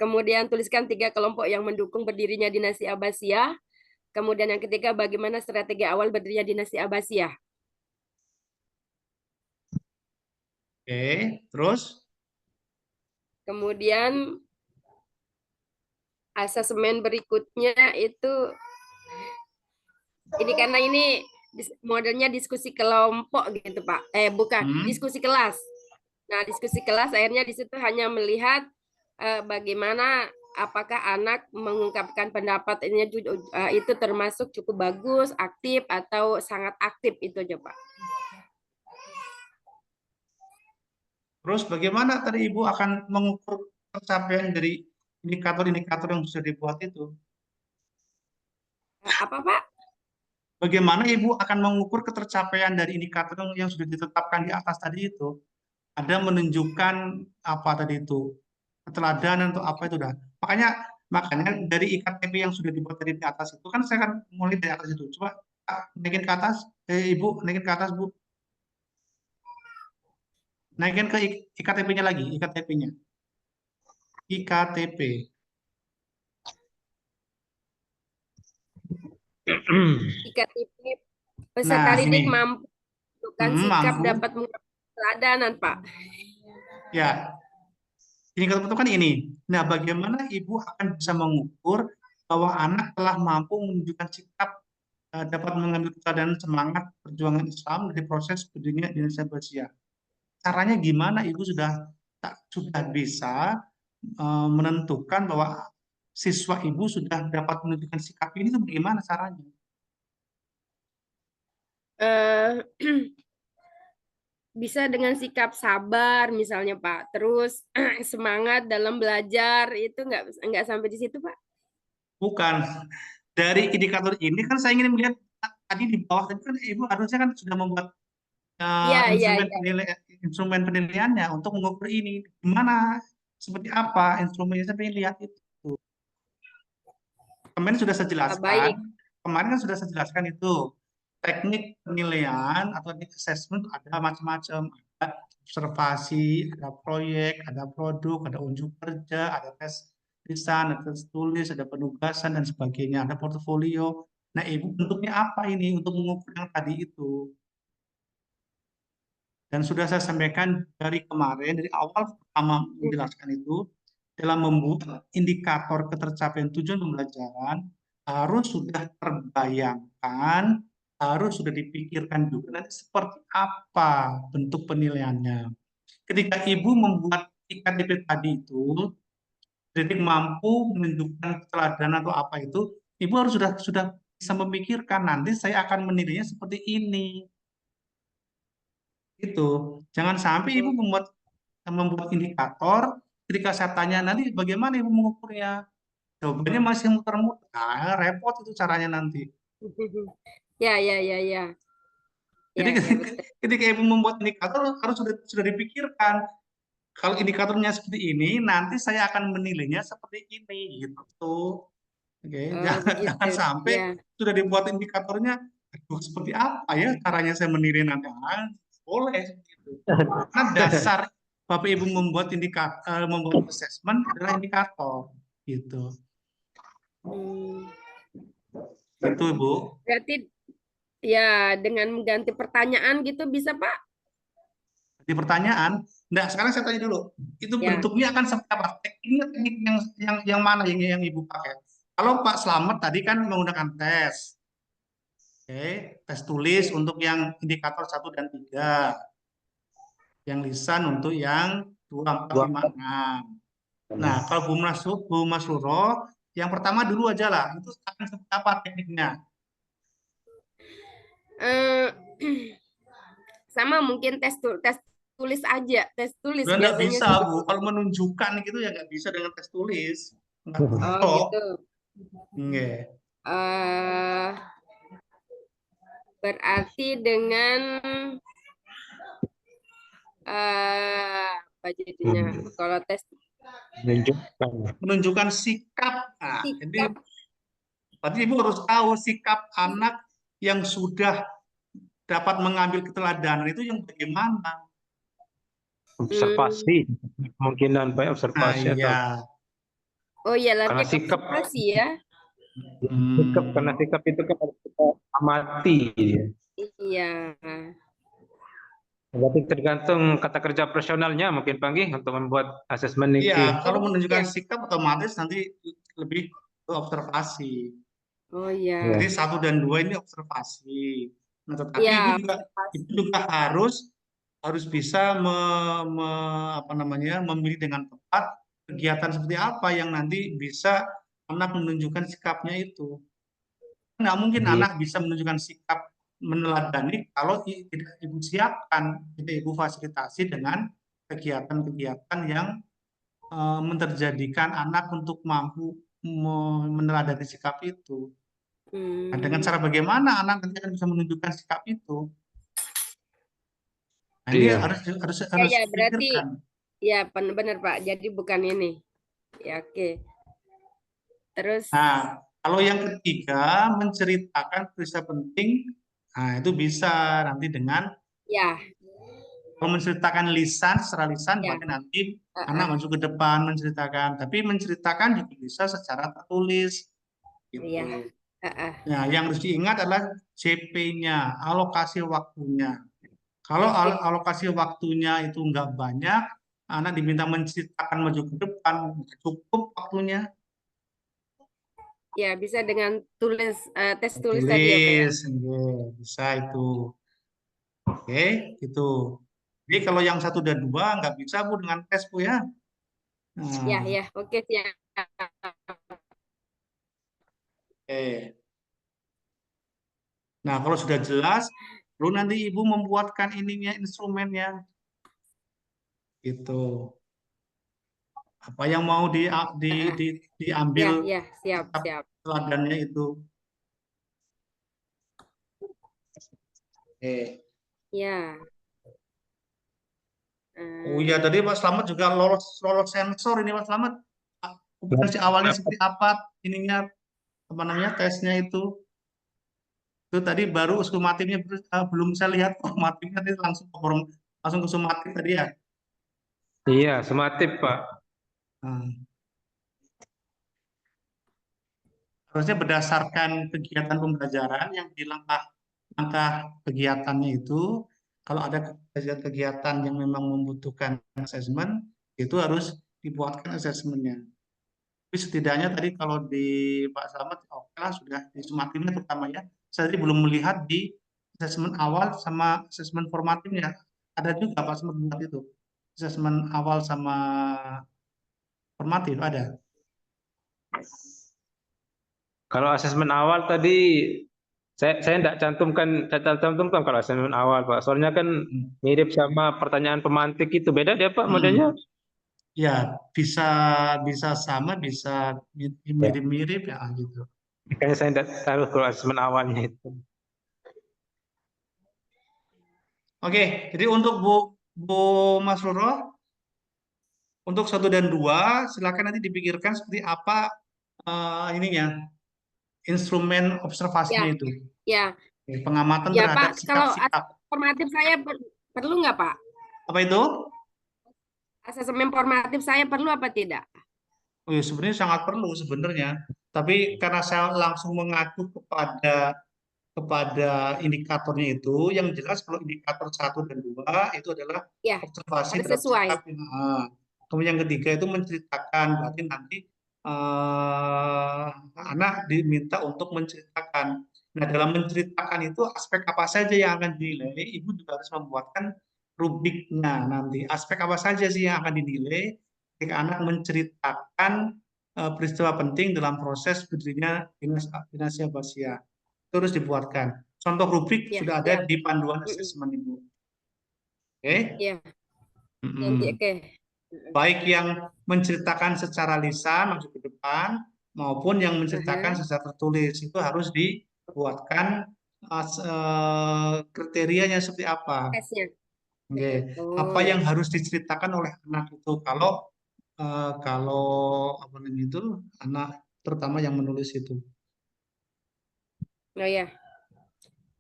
Speaker 6: Kemudian tuliskan 3 kelompok yang mendukung berdirinya dinasti Abbasiyah. Kemudian yang ketiga, bagaimana strategi awal berdirinya dinasti Abbasiyah.
Speaker 2: Oke, terus?
Speaker 6: Kemudian asesmen berikutnya itu, ini karena ini modelnya diskusi kelompok gitu Pak. Bukan, diskusi kelas. Nah, diskusi kelas akhirnya di situ hanya melihat bagaimana apakah anak mengungkapkan pendapat ini itu termasuk cukup bagus, aktif atau sangat aktif, itu aja Pak.
Speaker 2: Terus bagaimana tadi Ibu akan mengukur pencapaian dari indikator-indikator yang sudah dibuat itu?
Speaker 6: Apa Pak?
Speaker 2: Bagaimana Ibu akan mengukur ketercapaian dari indikator yang sudah ditetapkan di atas tadi itu? Ada menunjukkan apa tadi itu? Keteladanan atau apa itu dah. Makanya makanya dari IKTP yang sudah dibuat tadi di atas itu kan saya akan mulai dari atas itu. Coba naikin ke atas, Ibu naikin ke atas Bu. Naikin ke IKTP-nya lagi, IKTP-nya. IKTP.
Speaker 6: IKTP peserta
Speaker 2: Nah,
Speaker 6: didik
Speaker 2: ini
Speaker 6: mampu menentukan sikap
Speaker 2: mampu.
Speaker 6: dapat mengungkapkan keteladanan, Pak.
Speaker 2: Ya, ini ketemu kan ini. Nah, bagaimana Ibu akan bisa mengukur bahwa anak telah mampu menunjukkan sikap dapat mengambil keteladanan semangat perjuangan Islam dari proses berdirinya Indonesia Bersih. Caranya gimana Ibu sudah bisa menentukan bahwa siswa Ibu sudah dapat menunjukkan sikap ini itu bagaimana caranya?
Speaker 6: Bisa dengan sikap sabar misalnya Pak, terus semangat dalam belajar itu nggak sampai di situ Pak.
Speaker 2: Bukan. Dari indikator ini kan saya ingin melihat tadi di bawah tadi kan Ibu harusnya kan sudah membuat instrumen penilaiannya untuk mengukur ini. Gimana? Seperti apa instrumennya? Saya ingin lihat itu. Kemarin sudah saya jelaskan.
Speaker 6: Baik.
Speaker 2: Kemarin kan sudah saya jelaskan itu. Teknik penilaian atau teknik assessment ada macam-macam. Ada observasi, ada proyek, ada produk, ada unjuk kerja, ada tes lisan, ada tes tulis, ada penugasan, dan sebagainya. Ada portofolio. Nah, Ibu bentuknya apa ini untuk mengukur yang tadi itu? Dan sudah saya sampaikan dari kemarin, dari awal pertama menjelaskan itu, dalam membuat indikator ketercapaian tujuan pembelajaran, harus sudah terbayangkan, harus sudah dipikirkan juga nanti seperti apa bentuk penilaiannya. Ketika Ibu membuat IKTP tadi itu, didik mampu menunjukkan keteladanan atau apa itu, Ibu harus sudah bisa memikirkan nanti saya akan menilainya seperti ini. Itu. Jangan sampai Ibu membuat indikator, ketika saya tanya nanti bagaimana Ibu mengukurnya? Jawabannya masih muter-muter. Nah, repot itu caranya nanti.
Speaker 6: Ya.
Speaker 2: Jadi
Speaker 6: Ya,
Speaker 2: ketika Ibu membuat indikator harus sudah dipikirkan. Kalau indikatornya seperti ini, nanti saya akan menilainya seperti ini, gitu. Oke, jangan sampai sudah dibuat indikatornya, aduh, seperti apa ya caranya saya menilai nanti? Boleh gitu. Karena dasar Bapak Ibu membuat indikator, membuat assessment adalah indikator, gitu. Itu Ibu.
Speaker 6: Berarti ya dengan mengganti pertanyaan gitu bisa Pak?
Speaker 2: Di pertanyaan, nah sekarang saya tanya dulu, itu bentuknya akan seperti apa? Teknik yang mana yang Ibu pakai? Kalau Pak Slamet tadi kan menggunakan tes. Oke, tes tulis untuk yang indikator 1 dan 3. Yang lisan untuk yang 2, 4, 5, 6. Nah, kalau Bu Masruro, yang pertama dulu aja lah. Itu akan seperti apa tekniknya?
Speaker 6: Sama mungkin tes tulis aja, tes tulis
Speaker 2: Udah nggak
Speaker 6: biasanya
Speaker 2: bisa,
Speaker 6: sih.
Speaker 2: Bu. Kalau menunjukkan gitu ya nggak bisa dengan tes tulis.
Speaker 6: Oh, gitu. Berarti dengan apa jadinya? Kalau tes
Speaker 2: menunjukkan sikap. Nah, jadi berarti Ibu harus tahu sikap anak yang sudah dapat mengambil keteladanan itu yang bagaimana.
Speaker 3: Observasi, kemungkinan baik observasi atau
Speaker 6: oh iya,
Speaker 3: karena
Speaker 6: lagi
Speaker 3: sikap
Speaker 6: observasi ya.
Speaker 3: Sikap, karena sikap itu kan harus kita amati.
Speaker 6: Iya.
Speaker 3: Berarti tergantung kata kerja profesionalnya mungkin Panggih untuk membuat asesmen ini.
Speaker 2: Iya, kalau menunjukkan sikap otomatis nanti lebih ke observasi.
Speaker 6: Oh iya.
Speaker 2: Jadi 1 dan 2 ini observasi. Nah, tetapi Ibu juga harus bisa memilih dengan tepat kegiatan seperti apa yang nanti bisa anak menunjukkan sikapnya itu. Nggak mungkin anak bisa menunjukkan sikap meneladani kalau tidak Ibu siapkan, tidak Ibu fasilitasi dengan kegiatan-kegiatan yang menterjadikan anak untuk mampu meneladani sikap itu. Nah, dengan cara bagaimana anak nanti akan bisa menunjukkan sikap itu? Nah, ini
Speaker 3: Iya.
Speaker 2: harus
Speaker 6: Ya, berarti
Speaker 2: dipikirkan.
Speaker 6: ya benar Pak. Jadi bukan ini. Ya, oke. Terus
Speaker 2: Nah, kalau yang ketiga menceritakan peristiwa penting, nah itu bisa nanti dengan
Speaker 6: ya,
Speaker 2: kalau menceritakan lisan secara lisan
Speaker 6: ya.
Speaker 2: berarti nanti anak masuk ke depan menceritakan, tapi menceritakan juga bisa secara tertulis gitu.
Speaker 6: Iya.
Speaker 2: Nah, yang harus diingat adalah CP-nya, alokasi waktunya. Kalau
Speaker 6: Oke.
Speaker 2: alokasi waktunya itu nggak banyak, anak diminta menceritakan maju ke depan, cukup waktunya.
Speaker 6: Ya, bisa dengan tes tulis tadi ya, Pak ya.
Speaker 2: Tulis, bisa itu. Oke, gitu. Jadi kalau yang 1 dan 2 nggak bisa Bu dengan tes Bu ya.
Speaker 6: Ya,
Speaker 2: Nah,
Speaker 6: ya. Oke, siap.
Speaker 2: oke. Nah, kalau sudah jelas, lalu nanti Ibu membuatkan ininya, instrumennya. Gitu. Apa yang mau diambil
Speaker 6: Ya, ya, siap,
Speaker 2: sikap
Speaker 6: siap.
Speaker 2: teladannya itu. Oke.
Speaker 6: Ya.
Speaker 2: Oh iya, tadi Pak Slamet juga lolos sensor ini Pak Slamet. Kompetensi awalnya seperti apa ininya, apa namanya, tesnya itu. Itu tadi baru sumatifnya belum saya lihat formatifnya tadi langsung ke sumatif tadi ya.
Speaker 3: Iya, sumatif Pak.
Speaker 2: Nah, harusnya berdasarkan kegiatan pembelajaran yang di langkah kegiatannya itu, kalau ada kegiatan yang memang membutuhkan asesmen, itu harus dibuatkan asesmennya. Tapi setidaknya tadi kalau di Pak Slamet, oke lah sudah di sumatifnya terutama ya. Saya tadi belum melihat di asesmen awal sama asesmen formatifnya. Ada juga Pak Slamet buat itu. Asesmen awal sama formatif ada.
Speaker 3: Kalau asesmen awal tadi saya tidak cantumkan kalau asesmen awal Pak. Soalnya kan mirip sama pertanyaan pemantik itu. Beda dia Pak modelnya?
Speaker 2: Ya, bisa sama, bisa mirip-mirip ya gitu.
Speaker 3: Kayaknya saya tidak tahu kalau asesmen awalnya itu.
Speaker 2: Oke, jadi untuk Bu Mas Roro, untuk 1 dan 2 silakan nanti dipikirkan seperti apa ininya, instrumen observasinya
Speaker 6: Ya,
Speaker 2: itu.
Speaker 6: ya.
Speaker 2: Oke, pengamatan
Speaker 6: Ya,
Speaker 2: terhadap
Speaker 6: Pak. Kalau
Speaker 2: sikap-sikap.
Speaker 6: formatif saya perlu nggak, Pak?
Speaker 2: Apa itu?
Speaker 6: Asesmen formatif saya perlu apa tidak?
Speaker 2: Oh ya, sebenarnya sangat perlu sebenarnya. Tapi karena saya langsung mengacu kepada indikatornya itu, yang jelas kalau indikator 1 dan 2 itu adalah
Speaker 6: Ya,
Speaker 2: observasi
Speaker 6: harus
Speaker 2: terhadap
Speaker 6: sesuai.
Speaker 2: sikap. Kemudian yang ketiga itu menceritakan, berarti nanti anak diminta untuk menceritakan. Nah, dalam menceritakan itu aspek apa saja yang akan dinilai, ibu juga harus membuatkan rubiknya nanti. Aspek apa saja sih yang akan dinilai ketika anak menceritakan peristiwa penting dalam proses berdirinya Dinas Abasia. Itu harus dibuatkan. Contoh rubrik
Speaker 6: Ya,
Speaker 2: sudah ada
Speaker 6: siap.
Speaker 2: di panduan asesmen Ibu. Oke?
Speaker 6: Ya, nanti oke.
Speaker 2: Baik yang menceritakan secara lisan masuk ke depan maupun yang menceritakan secara tertulis itu harus dibuatkan kriterianya seperti apa.
Speaker 6: Tesnya.
Speaker 2: Oke.
Speaker 6: Oh,
Speaker 2: Apa
Speaker 6: ya.
Speaker 2: yang harus diceritakan oleh anak itu kalau apa namanya itu anak terutama yang menulis itu.
Speaker 6: Oh ya,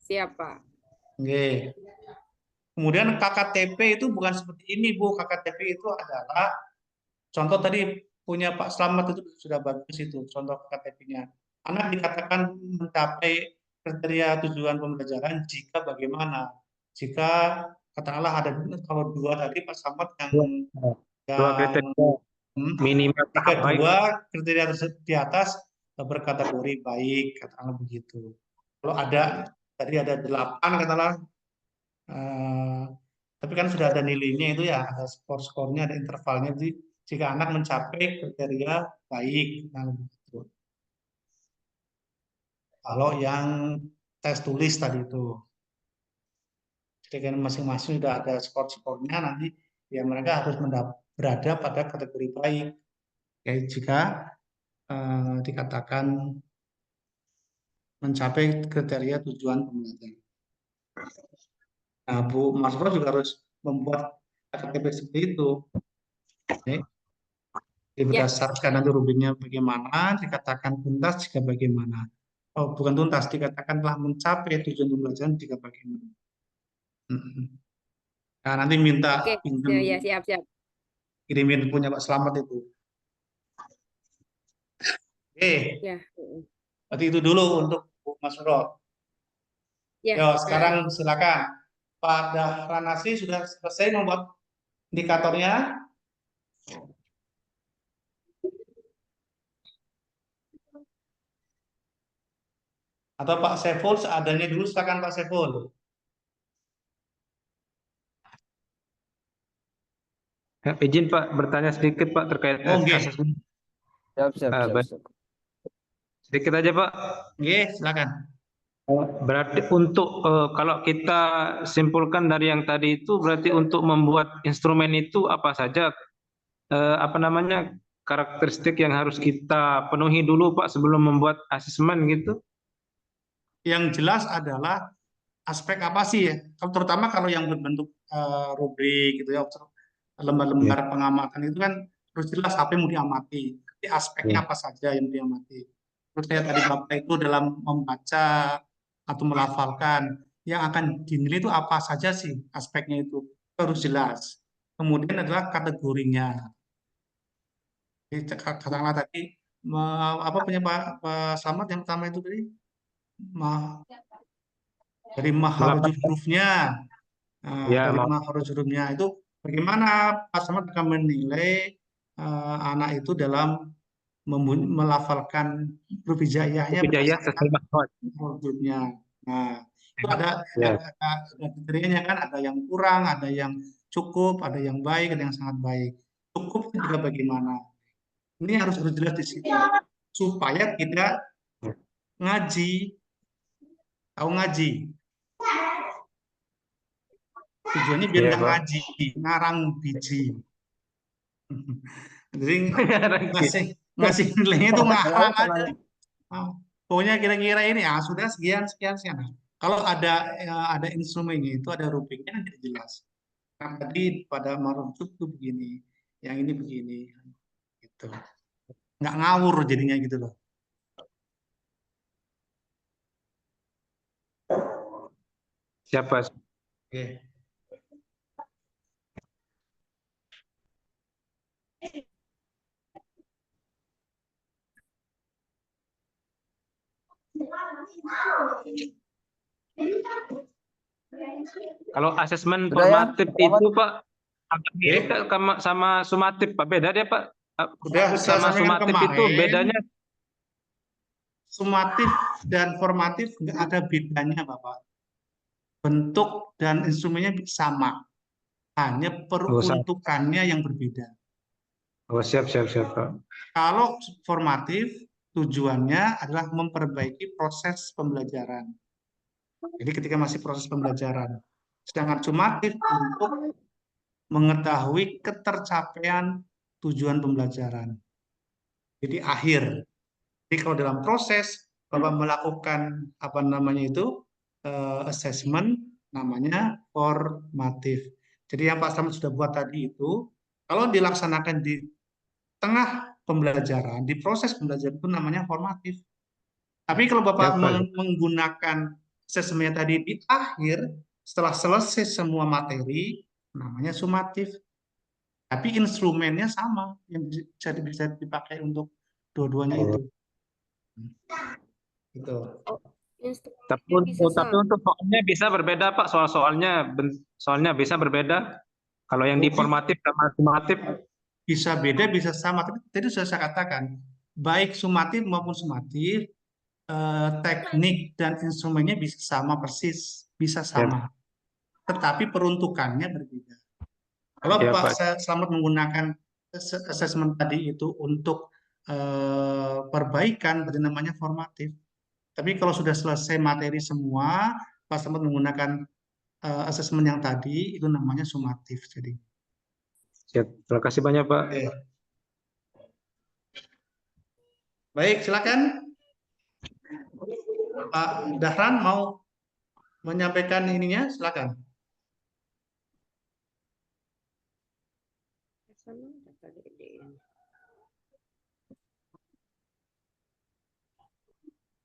Speaker 6: siap, Pak.
Speaker 2: Oke. Kemudian KKTP itu bukan seperti ini, Bu. KKTP itu adalah contoh tadi punya Pak Slamet itu sudah bagus itu contoh KKTP-nya. Anak dikatakan mencapai kriteria tujuan pembelajaran jika bagaimana? Jika katakanlah ada kalau 2 tadi Pak Slamet
Speaker 3: Dua
Speaker 2: yang
Speaker 3: kriteria minimal
Speaker 2: jika
Speaker 3: tahap baik.
Speaker 2: 2 kriteria tersebut di atas berkategori baik, katakanlah begitu. Kalau ada tadi ada 8 katakanlah tapi kan sudah ada nilainya itu ya, ada skor-skornya, ada intervalnya. Jadi jika anak mencapai kriteria baik, nah begitu. Kalau yang tes tulis tadi itu, jadi kan masing-masing sudah ada skor-skornya, nanti ya mereka harus berada pada kategori baik. Ya, jika dikatakan mencapai kriteria tujuan pembelajaran. Nah, Bu Masro juga harus membuat KTP seperti itu. Oke. Jadi berdasarkan nanti rubriknya bagaimana, dikatakan tuntas jika bagaimana. Oh, bukan tuntas, dikatakan telah mencapai tujuan pembelajaran jika bagaimana. Nah, nanti minta
Speaker 6: Oke,
Speaker 2: pinjam
Speaker 6: ya siap.
Speaker 2: kirimin punya Pak Slamet itu. Oke,
Speaker 6: Ya.
Speaker 2: berarti itu dulu untuk Bu Masro.
Speaker 6: Ya.
Speaker 2: Yo, sekarang silakan. Pak Dahranasi sudah selesai membuat indikatornya. Atau Pak Saiful seadanya dulu, silakan Pak Saiful.
Speaker 3: Izin Pak bertanya sedikit Pak terkait
Speaker 2: Oke.
Speaker 3: asesmen.
Speaker 4: Siap.
Speaker 3: Baik. Sedikit aja Pak.
Speaker 2: Oke, silakan.
Speaker 3: Berarti untuk kalau kita simpulkan dari yang tadi itu berarti untuk membuat instrumen itu apa saja apa namanya karakteristik yang harus kita penuhi dulu Pak sebelum membuat asesmen gitu?
Speaker 2: Yang jelas adalah aspek apa sih ya? Terutama kalau yang berbentuk rubrik gitu ya, lembar-lembar pengamatan itu kan harus jelas apa yang mau diamati. Jadi aspeknya apa saja yang diamati. Terus saya tadi Bapak itu dalam membaca atau melafalkan yang akan dinilai itu apa saja sih aspeknya itu harus jelas. Kemudian adalah kategorinya. Jadi katakanlah tadi apa punya Pak Slamet yang pertama itu tadi dari maharujul hurufnya. Nah,
Speaker 3: Ya,
Speaker 2: dari
Speaker 3: mau.
Speaker 2: maharujul hurufnya itu bagaimana Pak Slamet akan menilai anak itu dalam melafalkan huruf hijaiyahnya
Speaker 3: Hidayah
Speaker 2: berdasarkan
Speaker 3: sesuai maksud.
Speaker 2: hurufnya. Nah, itu ada
Speaker 3: Ya.
Speaker 2: kriterianya kan, ada yang kurang, ada yang cukup, ada yang baik, ada yang sangat baik. Cukup itu juga bagaimana? Ini harus jelas di situ supaya tidak ngaji, tahu ngaji. Tujuannya biar
Speaker 3: Iya,
Speaker 2: nggak
Speaker 3: Pak.
Speaker 2: ngaji, ngarang biji. Jadi ngasih nilainya itu ngarang aja. Nah, pokoknya kira-kira ini sudah sekian. Nah, kalau ada instrumennya itu ada rubriknya nanti jelas. Nah, tadi pada marujut itu begini, yang ini begini, gitu. Nggak ngawur jadinya gitu loh.
Speaker 3: Siapa?
Speaker 2: Oke.
Speaker 3: Kalau asesmen
Speaker 4: Sudah ya?
Speaker 3: formatif itu Pak agak mirip sama sumatif Pak. Beda dia Pak.
Speaker 2: Sudah saya
Speaker 3: Sama
Speaker 2: sampaikan
Speaker 3: sumatif itu
Speaker 2: kemarin,
Speaker 3: bedanya.
Speaker 2: sumatif dan formatif nggak ada bedanya Bapak. Bentuk dan instrumennya sama, hanya peruntukannya yang berbeda.
Speaker 3: Siap Pak.
Speaker 2: Kalau formatif, tujuannya adalah memperbaiki proses pembelajaran. Jadi ketika masih proses pembelajaran. Sedangkan sumatif untuk mengetahui ketercapaian tujuan pembelajaran. Jadi akhir. Jadi kalau dalam proses Bapak melakukan apa namanya itu assessment, namanya formatif. Jadi yang Pak Slamet sudah buat tadi itu, kalau dilaksanakan di tengah pembelajaran, di proses pembelajaran itu namanya formatif. Tapi kalau Bapak menggunakan assessment tadi di akhir, setelah selesai semua materi, namanya sumatif. Tapi instrumennya sama, yang bisa dipakai untuk dua-duanya itu. Gitu.
Speaker 3: Tapi untuk soalnya bisa berbeda Pak. Soalnya bisa berbeda. Kalau yang di formatif sama sumatif
Speaker 2: bisa beda, bisa sama. Tapi tadi sudah saya katakan, baik sumatif maupun sumatif, teknik dan instrumennya bisa sama persis, bisa sama. Tetapi peruntukannya berbeda. Kalau Pak Slamet menggunakan assessment tadi itu untuk perbaikan, berarti namanya formatif. Tapi kalau sudah selesai materi semua, Pak Slamet menggunakan assessment yang tadi, itu namanya sumatif. Jadi.
Speaker 3: Siap. Terima kasih banyak Pak.
Speaker 2: Baik, silakan. Pak Dahran mau menyampaikan ininya, silakan.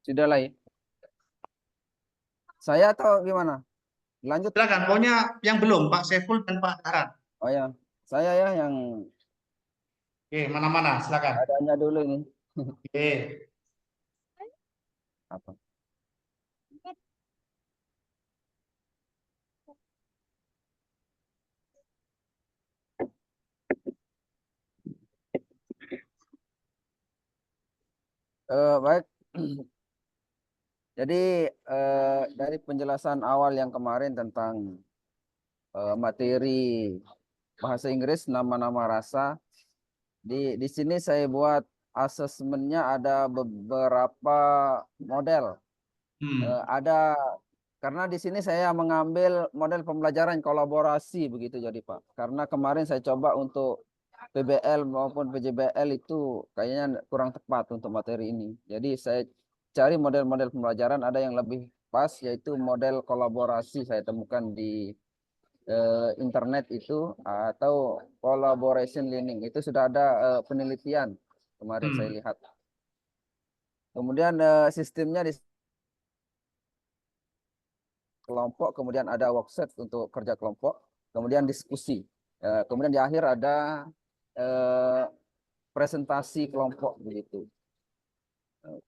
Speaker 4: Sudah lah ya. Saya atau gimana? Lanjut.
Speaker 2: Silakan, pokoknya yang belum, Pak Saiful dan Pak Dahran.
Speaker 4: Oh ya, saya ya yang
Speaker 2: Oke, mana-mana, silakan.
Speaker 4: adanya dulu ini.
Speaker 2: Oke.
Speaker 4: Apa? Baik. Jadi dari penjelasan awal yang kemarin tentang materi bahasa Inggris nama-nama rasa, di sini saya buat asesmennya ada beberapa model. Ada karena di sini saya mengambil model pembelajaran kolaborasi begitu jadi Pak. Karena kemarin saya coba untuk PBL maupun PJBL itu kayaknya kurang tepat untuk materi ini. Jadi saya cari model-model pembelajaran ada yang lebih pas yaitu model kolaborasi saya temukan di internet itu atau collaboration learning itu sudah ada penelitian kemarin saya lihat. Kemudian sistemnya di kelompok, kemudian ada workshop untuk kerja kelompok, kemudian diskusi, kemudian di akhir ada presentasi kelompok begitu.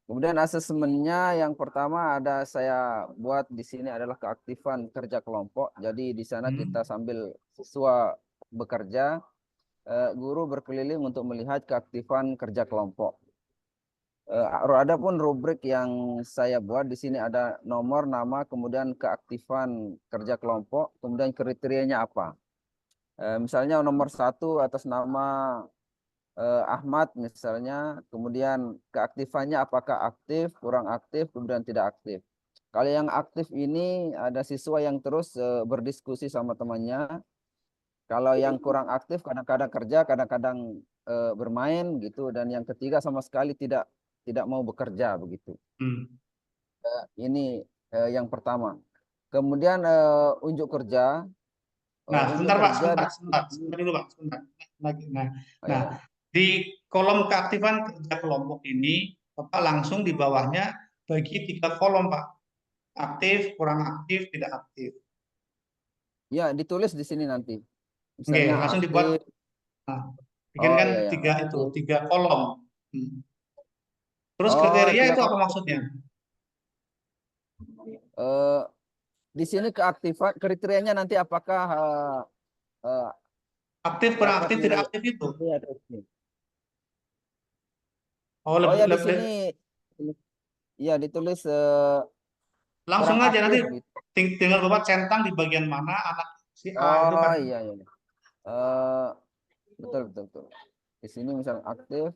Speaker 4: Kemudian asesmennya yang pertama ada saya buat di sini adalah keaktifan kerja kelompok. Jadi di sana kita sambil siswa bekerja, guru berkeliling untuk melihat keaktifan kerja kelompok. Ada pun rubrik yang saya buat di sini ada nomor, nama, kemudian keaktifan kerja kelompok, kemudian kriterianya apa. Misalnya nomor 1 atas nama Ahmad misalnya, kemudian keaktifannya apakah aktif, kurang aktif, kemudian tidak aktif. Kalau yang aktif ini ada siswa yang terus berdiskusi sama temannya. Kalau yang kurang aktif kadang-kadang kerja, kadang-kadang bermain gitu, dan yang ketiga sama sekali tidak mau bekerja begitu. Ini yang pertama. Kemudian unjuk kerja.
Speaker 2: Nah, sebentar Pak, sebentar dulu Pak, sebentar. Nah, di kolom keaktifan kerja kelompok ini, Bapak langsung di bawahnya bagi 3 kolom Pak. Aktif, kurang aktif, tidak aktif.
Speaker 4: Ya, ditulis di sini nanti.
Speaker 2: Oke, langsung dibuat. Nah, bikinkan
Speaker 4: ya.
Speaker 2: 3 kolom. Terus kriteria itu apa maksudnya?
Speaker 4: Di sini keaktifan kriterianya nanti apakah
Speaker 2: aktif, kurang aktif, tidak aktif itu.
Speaker 4: Ya di sini ya ditulis
Speaker 2: langsung aja aktif, nanti tinggal Bapak centang di bagian mana anak si A itu kan.
Speaker 4: Iya. Betul. Di sini misalnya aktif.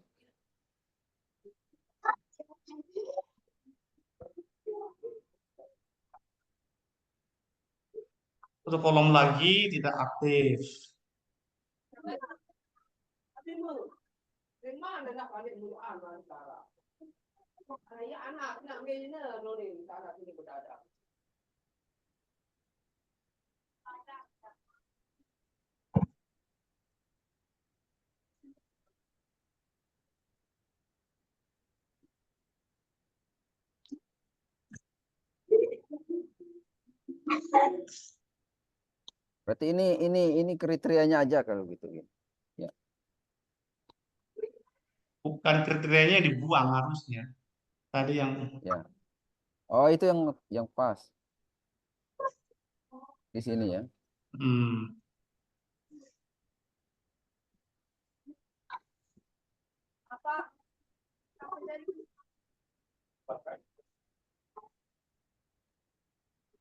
Speaker 2: Satu kolom lagi tidak aktif.
Speaker 4: Berarti ini kriterianya aja kalau gitu. Ya.
Speaker 2: Bukan kriterianya yang dibuang harusnya. Tadi yang
Speaker 4: ya. Oh, itu yang pas. Di sini ya.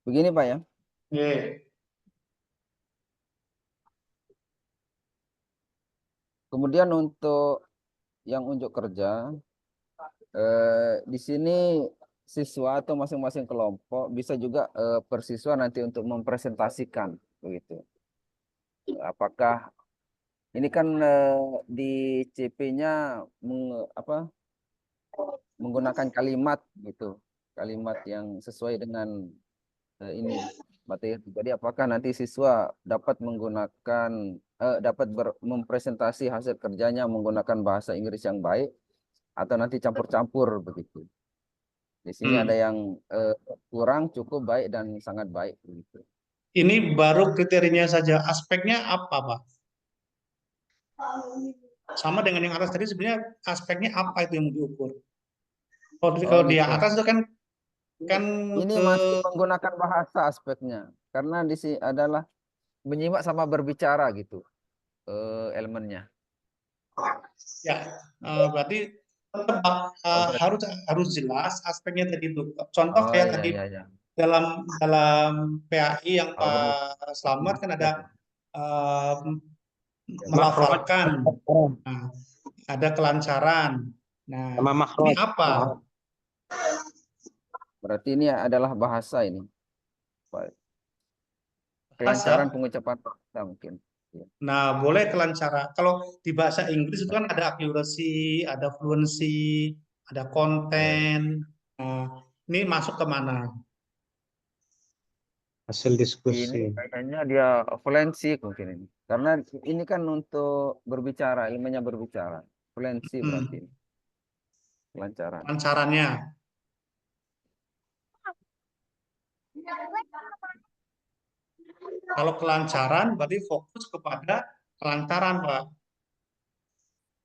Speaker 4: Begini Pak ya. Kemudian untuk yang unjuk kerja, di sini siswa atau masing-masing kelompok bisa juga per siswa nanti untuk mempresentasikan begitu. Apakah ini kan di CP-nya menggunakan kalimat gitu. kalimat yang sesuai dengan ini materi. Jadi apakah nanti siswa dapat menggunakan dapat mempresentasi hasil kerjanya menggunakan bahasa Inggris yang baik atau nanti campur-campur begitu. Di sini ada yang kurang, cukup, baik, dan sangat baik begitu.
Speaker 2: Ini baru kriterianya saja. Aspeknya apa, Pak? Sama dengan yang atas tadi, sebenarnya aspeknya apa itu yang diukur? Kalau di
Speaker 4: gitu.
Speaker 2: atas itu kan
Speaker 4: ini masih menggunakan bahasa aspeknya, karena di sini adalah menyimak sama berbicara gitu elemennya.
Speaker 2: Ya, berarti harus jelas aspeknya tadi itu. Contoh kayak tadi dalam PAI yang Pak Slamet kan ada melafalkan, nah, ada kelancaran. Nah, ini apa?
Speaker 4: Berarti ini adalah bahasa ini. Kelancaran pengucapan bahasa mungkin.
Speaker 2: Nah, boleh kelancaran. Kalau di bahasa Inggris itu kan ada accuracy, ada fluency, ada konten. Nah, ini masuk ke mana?
Speaker 3: Hasil diskusi.
Speaker 4: Ini kayaknya dia fluency mungkin ini. Karena ini kan untuk berbicara, ilmunya berbicara. Fluency berarti. Kelancaran.
Speaker 2: Kelancarannya. Kalau kelancaran berarti fokus kepada kelancaran, Pak.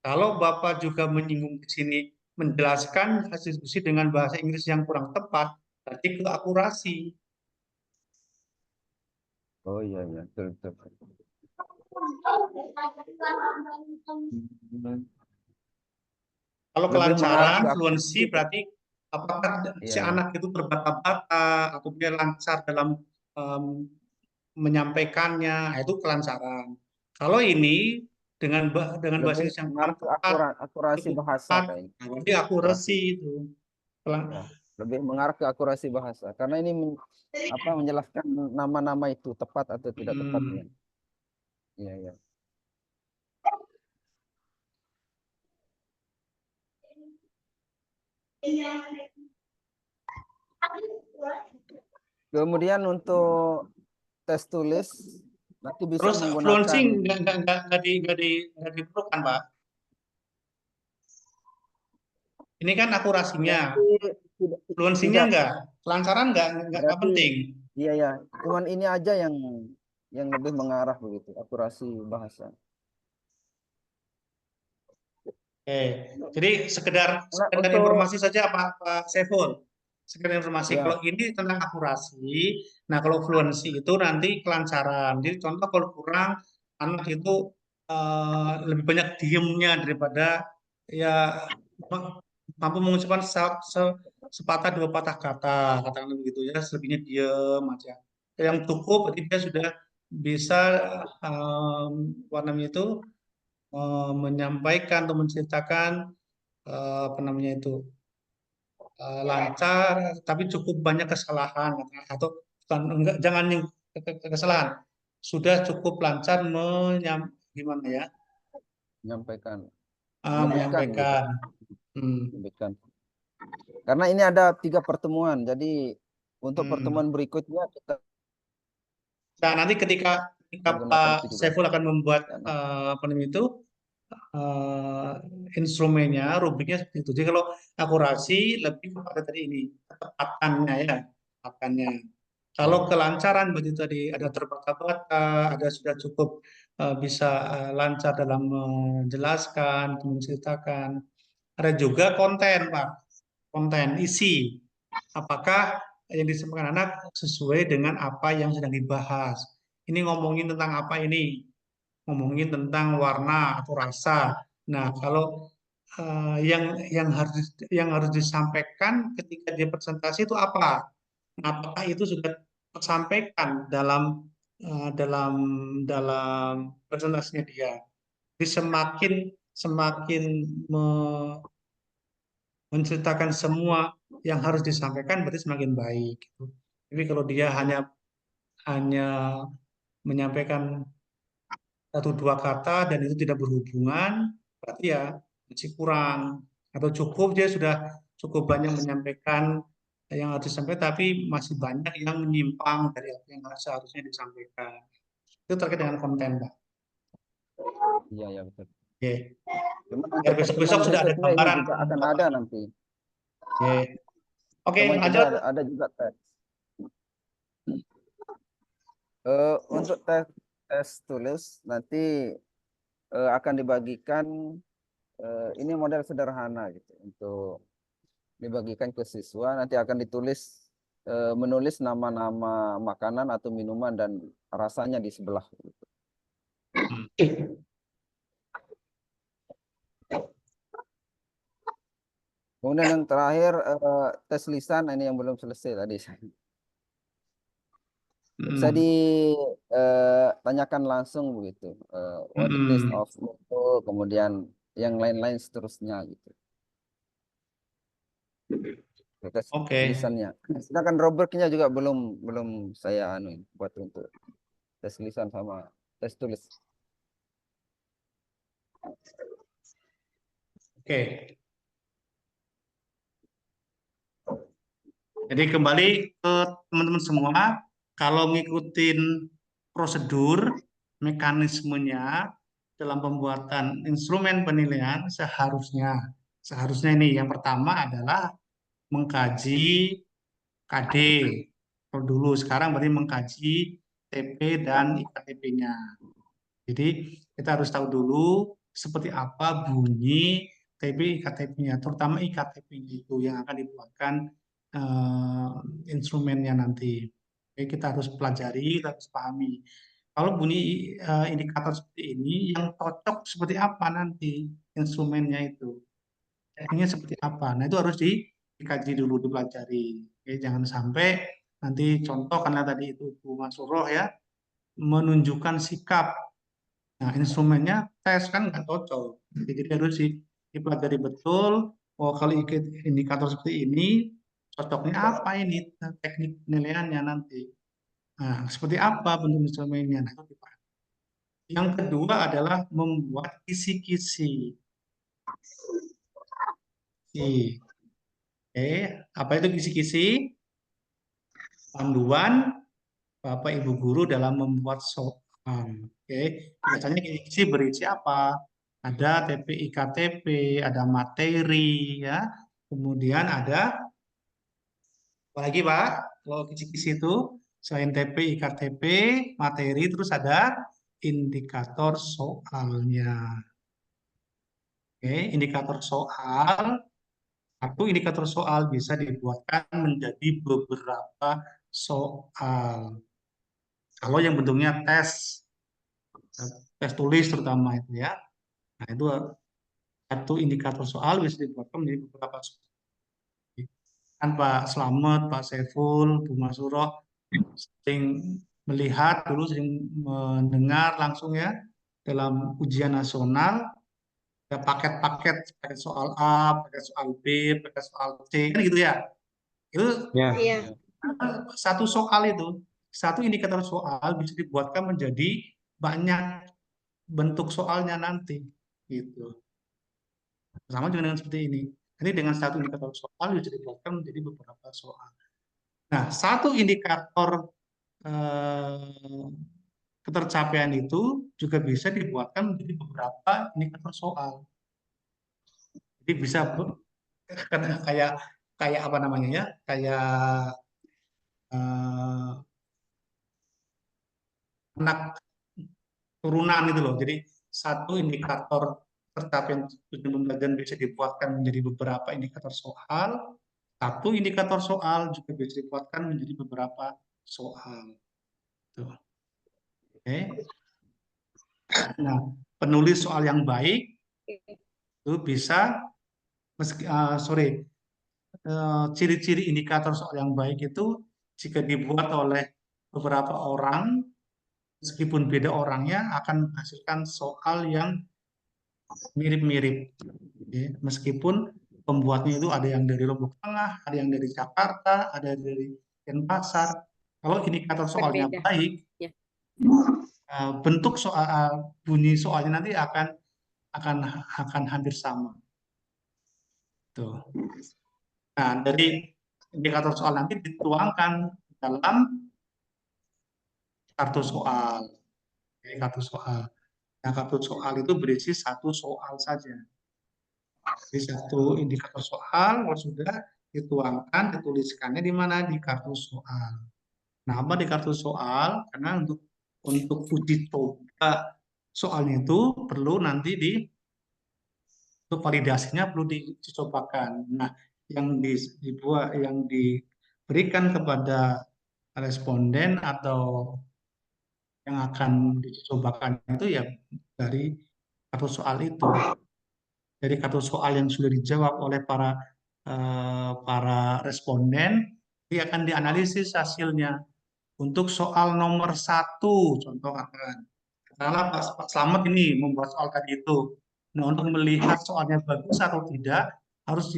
Speaker 2: Kalau Bapak juga menyinggung di sini menjelaskan hasil diskusi dengan bahasa Inggris yang kurang tepat, berarti ke akurasi.
Speaker 4: Oh iya, betul.
Speaker 2: Kalau kelancaran, fluency berarti apakah si anak itu berbata-bata atau dia lancar dalam menyampaikannya, itu kelancaran. Kalau ini dengan bahasa Inggris yang kurang tepat,
Speaker 4: akurasi bahasa kayaknya.
Speaker 2: Berarti akurasi itu.
Speaker 4: Lebih mengarah ke akurasi bahasa, karena ini menjelaskan nama-nama itu tepat atau tidak tepatnya. Iya. Kemudian untuk tes tulis nanti bisa
Speaker 2: terus
Speaker 4: menggunakan.
Speaker 2: Fluency nggak diperlukan, Pak. Ini kan akurasinya. Fluensinya enggak, kelancaran enggak penting.
Speaker 4: Iya. Cuman ini aja yang lebih mengarah begitu, akurasi bahasa.
Speaker 2: Oke, jadi sekedar informasi saja Pak Saiful. Sekedar informasi. Kalau ini tentang akurasi, nah kalau fluensi itu nanti kelancaran. Jadi contoh kalau kurang, anak itu lebih banyak diemnya daripada ya mampu mengucapkan sepatah dua patah kata, katakan begitu ya, selebihnya diem aja. Yang cukup berarti dia sudah bisa menyampaikan atau menceritakan lancar, tapi cukup banyak kesalahan atau enggak, jangan yang kesalahan, sudah cukup lancar
Speaker 4: menyampaikan. Karena ini ada 3 pertemuan, jadi untuk pertemuan berikutnya kita.
Speaker 2: Nah, nanti ketika Pak Saiful akan membuat instrumennya, rubriknya seperti itu. Jadi kalau akurasi lebih kepada tadi ini ketepatannya ya, ketepatannya. Kalau kelancaran begitu tadi ada terbata-bata, ada sudah cukup bisa lancar dalam menjelaskan, menceritakan. Ada juga konten, Pak. Konten, isi. Apakah yang disampaikan anak sesuai dengan apa yang sedang dibahas. Ini ngomongin tentang apa ini? Ngomongin tentang warna atau rasa. Nah, kalau yang harus disampaikan ketika dia presentasi itu apa? Apakah itu sudah tersampaikan dalam presentasinya dia? Jadi semakin menceritakan semua yang harus disampaikan berarti semakin baik. Jadi kalau dia hanya menyampaikan 1-2 kata dan itu tidak berhubungan, berarti ya masih kurang. Atau cukup dia sudah cukup banyak menyampaikan yang harus disampaikan, tapi masih banyak yang menyimpang dari apa yang seharusnya disampaikan. Itu terkait dengan konten, Pak.
Speaker 4: Iya, ya betul.
Speaker 2: Oke.
Speaker 4: Cuma
Speaker 2: Biar
Speaker 4: untuk
Speaker 2: besok-besok sudah ada
Speaker 4: khususnya ini
Speaker 2: gambaran.
Speaker 4: juga akan ada nanti.
Speaker 2: Oke. Oke,
Speaker 4: Teman
Speaker 2: lanjut.
Speaker 4: juga ada juga tes. Untuk tes tulis nanti akan dibagikan ini model sederhana gitu untuk dibagikan ke siswa, nanti akan ditulis menulis nama-nama makanan atau minuman dan rasanya di sebelah gitu. Kemudian yang terakhir tes lisan, ini yang belum selesai tadi. Bisa ditanyakan langsung begitu. What the taste of itu, kemudian yang lain-lain seterusnya gitu. Tes lisannya. Sedangkan rubriknya juga belum saya buat untuk tes lisan sama tes tulis.
Speaker 2: Oke. Jadi kembali ke teman-teman semua, kalau ngikutin prosedur, mekanismenya dalam pembuatan instrumen penilaian seharusnya ini yang pertama adalah mengkaji KD. Kalau dulu, sekarang berarti mengkaji TP dan IKTP-nya. Jadi kita harus tahu dulu seperti apa bunyi TP IKTP-nya, terutama IKTP-nya itu yang akan dibuatkan instrumennya nanti. Oke, kita harus pelajari, kita harus pahami. Kalau bunyi indikator seperti ini, yang cocok seperti apa nanti instrumennya itu, tekniknya seperti apa. Nah itu harus dikaji dulu, dipelajari. Oke, jangan sampai nanti contoh karena tadi itu Bu Masuroh ya menunjukkan sikap. Nah, instrumennya tes kan nggak cocok. Jadi harus dipelajari betul. Oh, kalau indikator seperti ini, cocoknya apa ini teknik penilaiannya nanti. Nah, seperti apa bentuk instrumennya. Nah, itu dipahami. Yang kedua adalah membuat kisi-kisi. Oke, apa itu kisi-kisi? Panduan Bapak Ibu guru dalam membuat soal. Oke, biasanya kisi berisi apa? Ada TP IKTP, ada materi ya. Kemudian ada apa lagi Pak? Kalau kisi-kisi itu selain TP IKTP, materi terus ada indikator soalnya. Oke, indikator soal. Satu indikator soal bisa dibuatkan menjadi beberapa soal. Kalau yang bentuknya tes tulis terutama itu ya. Nah, itu satu indikator soal bisa dibuatkan menjadi beberapa soal. Kan Pak Slamet, Pak Saiful, Bu Masuroh sering melihat dulu, sering mendengar langsung ya dalam ujian nasional ada paket-paket soal A, paket soal B, paket soal C kan gitu ya. Itu satu soal itu, satu indikator soal bisa dibuatkan menjadi banyak bentuk soalnya nanti gitu. Sama juga dengan seperti ini. Jadi dengan satu indikator soal bisa dibuatkan menjadi beberapa soal. Nah, satu indikator ketercapaian itu juga bisa dibuatkan menjadi beberapa indikator soal. Jadi bisa kayak apa namanya ya? Kayak anak turunan itu loh. Jadi satu indikator tercapaian tujuan pembelajaran bisa dibuatkan menjadi beberapa indikator soal. Satu indikator soal juga bisa dibuatkan menjadi beberapa soal. Tuh. Oke. Nah, penulis soal yang baik itu bisa ciri-ciri indikator soal yang baik itu jika dibuat oleh beberapa orang, meskipun beda orangnya, akan menghasilkan soal yang mirip-mirip. Ya, meskipun pembuatnya itu ada yang dari Lombok Tengah, ada yang dari Jakarta, ada dari Denpasar. Kalau indikator soalnya baik, bentuk soal, bunyi soalnya nanti akan hampir sama. Tuh. Nah, dari indikator soal nanti dituangkan dalam kartu soal. Kartu soal. Nah, kartu soal itu berisi satu soal saja. Jadi satu indikator soal kalau sudah dituangkan, dituliskannya di mana? Di kartu soal. Nah, di kartu soal? Karena untuk uji coba soalnya itu perlu nanti untuk validasinya perlu dicobakan. Nah, yang diberikan kepada responden atau yang akan dicobakan itu ya dari kartu soal itu. Dari kartu soal yang sudah dijawab oleh para responden, dia akan dianalisis hasilnya. Untuk soal nomor 1, contoh katakanlah Pak Slamet ini membuat soal tadi itu. Nah, untuk melihat soalnya bagus atau tidak, harus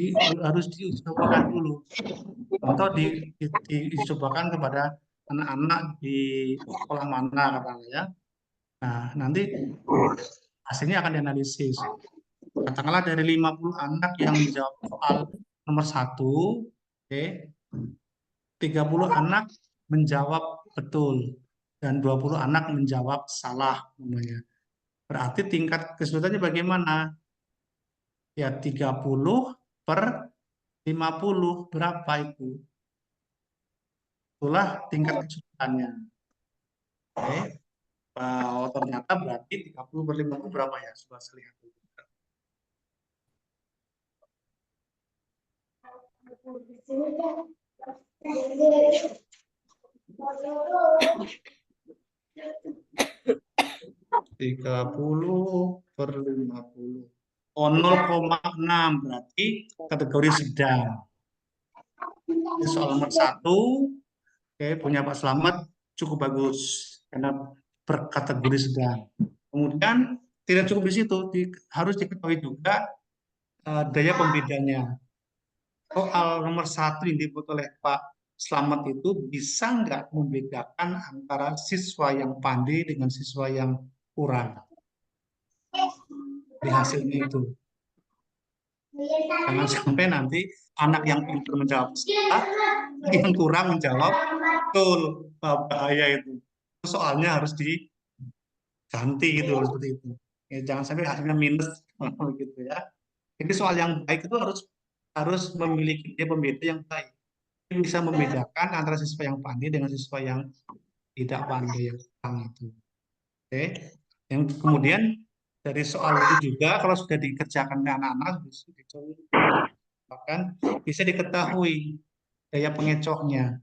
Speaker 2: dicobakan dulu. Contoh dicobakan kepada anak-anak di sekolah mana katakanlah ya. Nah, nanti hasilnya akan dianalisis. Katakanlah dari 50 anak yang menjawab soal nomor 1, oke, 30 anak menjawab betul dan 20 anak menjawab salah namanya. Berarti tingkat kesulitannya bagaimana? Ya 30/50 berapa itu? Itulah tingkat kesulitannya. Oke. Ternyata berarti 30/50 berapa ya? Coba saya lihat dulu. (30/50). Oh, 0,6 berarti kategori sedang. Ini soal nomor 1, oke, punya Pak Slamet cukup bagus karena berkategori sedang. Kemudian tidak cukup di situ, harus diketahui juga daya pembedanya. Soal nomor 1 yang dibuat oleh Pak Slamet itu bisa nggak membedakan antara siswa yang pandai dengan siswa yang kurang di hasilnya itu. Jangan sampai nanti anak yang pintar menjawab salah, yang kurang menjawab betul, bahaya itu. Soalnya harus diganti gitu seperti itu. Ya, jangan sampai hasilnya minus gitu ya. Jadi soal yang baik itu harus memiliki dia pembeda yang baik. Dia bisa membedakan antara siswa yang pandai dengan siswa yang tidak pandai yang kurang itu. Oke. Yang kemudian dari soal itu juga kalau sudah dikerjakan oleh anak-anak bahkan bisa diketahui daya pengecohnya.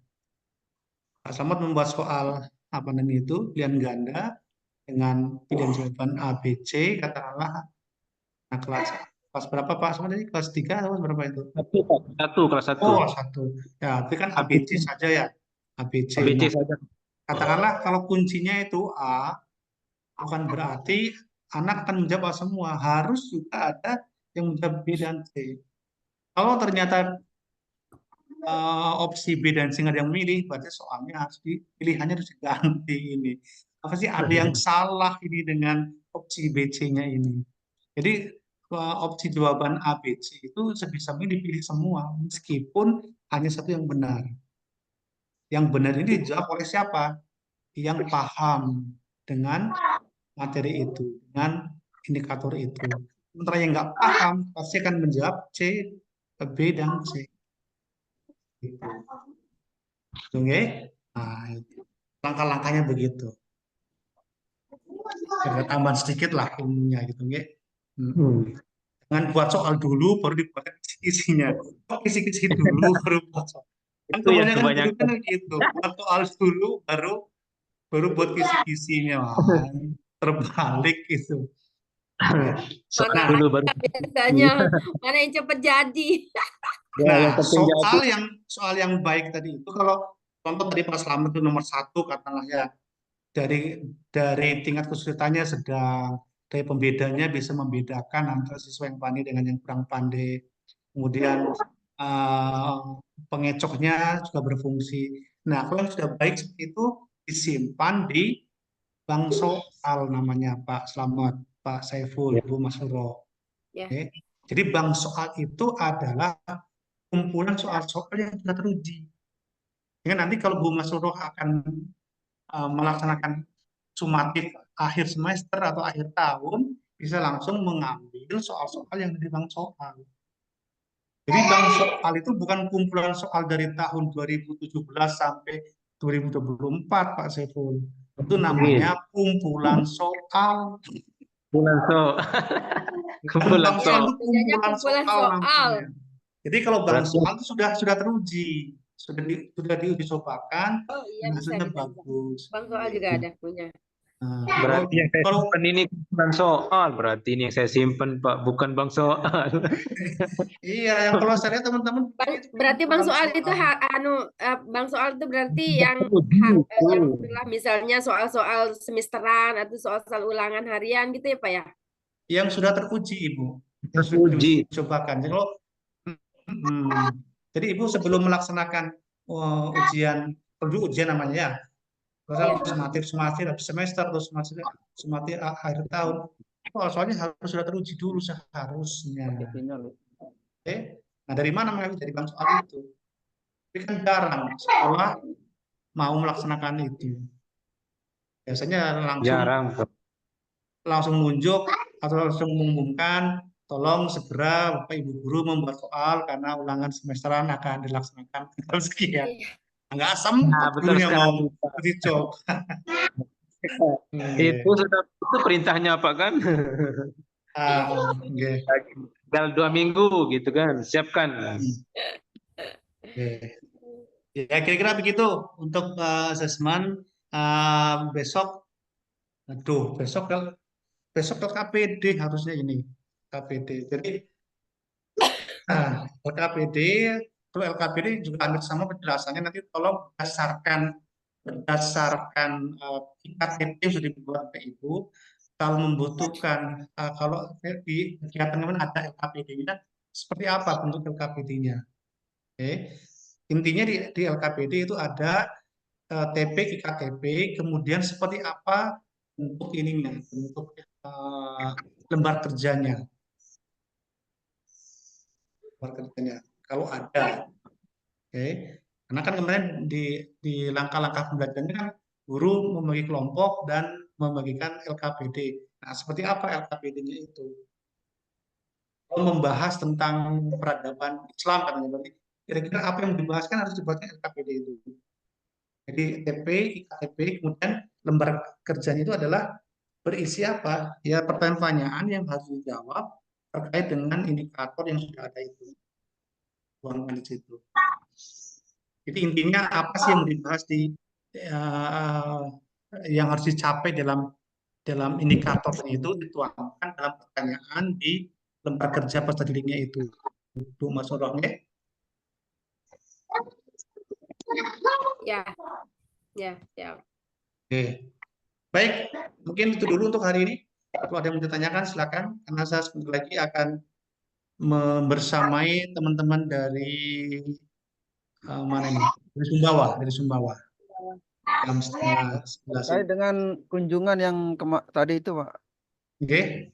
Speaker 2: Pak Slamet membuat soal apa namanya itu pilihan ganda dengan pilihan jawaban A, B, C, katakanlah nah kelas berapa Pak Slamet tadi? Kelas 3 atau berapa itu?
Speaker 3: Kelas 1.
Speaker 2: Oh, 1. Ya, itu kan A, B, C saja ya. A, B, C.
Speaker 3: ABC
Speaker 2: Nah,
Speaker 3: saja.
Speaker 2: katakanlah kalau kuncinya itu A, bukan berarti anak akan menjawab A semua. Harus juga ada yang menjawab B dan C. Kalau ternyata opsi B dan C nggak ada yang memilih, berarti soalnya pilihannya harus diganti ini. Apa sih ada yang salah ini dengan opsi B, C-nya ini? Jadi opsi jawaban A, B, C itu sebisa mungkin dipilih semua, meskipun hanya satu yang benar. Yang benar ini dijawab oleh siapa? Yang paham dengan materi itu, dengan indikator itu. Sementara yang nggak paham pasti akan menjawab C, B, dan C. Gitu. Oke? Nah, langkah-langkahnya begitu. Ada tambahan sedikit lah umumnya gitu, nggih. Jangan buat soal dulu baru dibuat kisi-kisinya. Kisi-kisi dulu baru buat soal. Kan
Speaker 3: Itu yang
Speaker 2: kebanyakan
Speaker 3: kebanyakan.
Speaker 2: kan gitu. Buat soal dulu baru buat kisi-kisinya. Wah, terbalik itu.
Speaker 3: Soal
Speaker 2: Nah,
Speaker 3: dulu baru.
Speaker 6: biasanya mana yang cepat jadi.
Speaker 3: Ya, yang
Speaker 2: nah,
Speaker 3: penting jadi.
Speaker 2: soal yang baik tadi itu kalau contoh tadi Pak Slamet itu nomor 1 katakanlah ya dari tingkat kesulitannya sedang, dari pembedanya bisa membedakan antara siswa yang pandai dengan yang kurang pandai. Kemudian pengecohnya juga berfungsi. Nah, kalau yang sudah baik seperti itu disimpan di bank soal namanya Pak Slamet, Pak Saiful, Bu Masuro.
Speaker 6: Ya.
Speaker 2: Oke. Jadi bank soal itu adalah kumpulan soal-soal yang sudah teruji. Sehingga nanti kalau Bu Masroh akan melaksanakan sumatif akhir semester atau akhir tahun, bisa langsung mengambil soal-soal yang dari bank soal. Jadi bank soal itu bukan kumpulan soal dari tahun 2017 sampai 2024, Pak Saiful. Itu namanya kumpulan soal.
Speaker 3: Bulan so.
Speaker 2: Bukan bank
Speaker 3: Kumpulan
Speaker 2: soal,
Speaker 3: so.
Speaker 2: itu kumpulan
Speaker 6: kumpulan
Speaker 2: soal
Speaker 6: soal.
Speaker 2: namanya. Jadi kalau bank
Speaker 3: Berarti
Speaker 2: soal itu sudah teruji, sudah diuji cobakan,
Speaker 6: Oh iya,
Speaker 2: dan
Speaker 6: bisa
Speaker 2: hasilnya
Speaker 6: bisa.
Speaker 2: bagus.
Speaker 6: Bang soal juga ada punya.
Speaker 2: Nah,
Speaker 3: berarti yang saya
Speaker 2: kalau
Speaker 3: simpen ini kumpulan soal. Berarti ini yang saya simpen, Pak, bukan bang soal.
Speaker 2: iya, yang kalau saya lihat teman-teman itu
Speaker 6: Berarti bang
Speaker 2: kumpulan
Speaker 6: soal itu bang soal itu berarti yang itulah misalnya soal-soal semesteran atau soal-soal ulangan harian gitu ya Pak ya?
Speaker 2: yang sudah teruji, Ibu. Yang sudah
Speaker 3: Teruji.
Speaker 2: dicobakan. Jadi kalau jadi Ibu sebelum melaksanakan ujian namanya ya, sumatif habis semester atau sumatif akhir tahun, soalnya harus sudah teruji dulu seharusnya. Oke. Nah, dari mana mengambil dari bank soal itu? Tapi kan jarang sekolah mau melaksanakan itu. Biasanya
Speaker 3: Jarang.
Speaker 2: langsung nunjuk atau langsung mengumumkan, tolong segera Bapak Ibu guru membuat soal karena ulangan semesteran akan dilaksanakan tanggal sekian. Nggak
Speaker 3: Nah,
Speaker 2: sempat
Speaker 3: betul
Speaker 2: gurunya
Speaker 3: sekali.
Speaker 2: mau dicop.
Speaker 3: Itu sudah itu perintahnya Pak kan?
Speaker 2: Oke.
Speaker 3: Tinggal 2 minggu gitu kan, siapkan.
Speaker 2: Oke. Ya kira-kira begitu untuk asesmen besok. Aduh, besok LKPD harusnya ini LKPD. Jadi LKPD itu LKPD juga ambil sama penjelasannya nanti tolong berdasarkan IKTP yang sudah dibuat Bapak Ibu. Kalau membutuhkan kalau di kegiatan teman ada LKPD-nya seperti apa bentuk LKPD-nya. Oke. Intinya di LKPD itu ada TP, IKTP, kemudian seperti apa bentuk ininya, bentuk lembar kerjanya. Lembar kerjanya. Kalau ada. Oke. Karena kan kemarin di langkah-langkah pembelajarannya kan guru membagi kelompok dan membagikan LKPD. Nah, seperti apa LKPD-nya itu? Kalau membahas tentang peradaban Islam katanya berarti kira-kira apa yang dibahas kan harus dibuatnya LKPD itu. Jadi TP, IKTP, kemudian lembar kerjanya itu adalah berisi apa? Ya pertanyaan-pertanyaan yang harus dijawab terkait dengan indikator yang sudah ada itu. Tuangkan di situ. Jadi intinya apa sih yang dibahas yang harus dicapai dalam indikator itu dituangkan dalam pertanyaan di lembar kerja peserta didiknya itu. Bu Mas Orangnya.
Speaker 6: Ya, ya, ya.
Speaker 2: Oke. Baik, mungkin itu dulu untuk hari ini. Kalau ada yang mau ditanyakan silakan, karena saya sebentar lagi akan membersamai teman-teman dari mana ini? Dari Sumbawa. Jam setengah 11
Speaker 4: Terkait
Speaker 2: ini.
Speaker 4: dengan kunjungan yang tadi itu, Pak.
Speaker 2: Oke.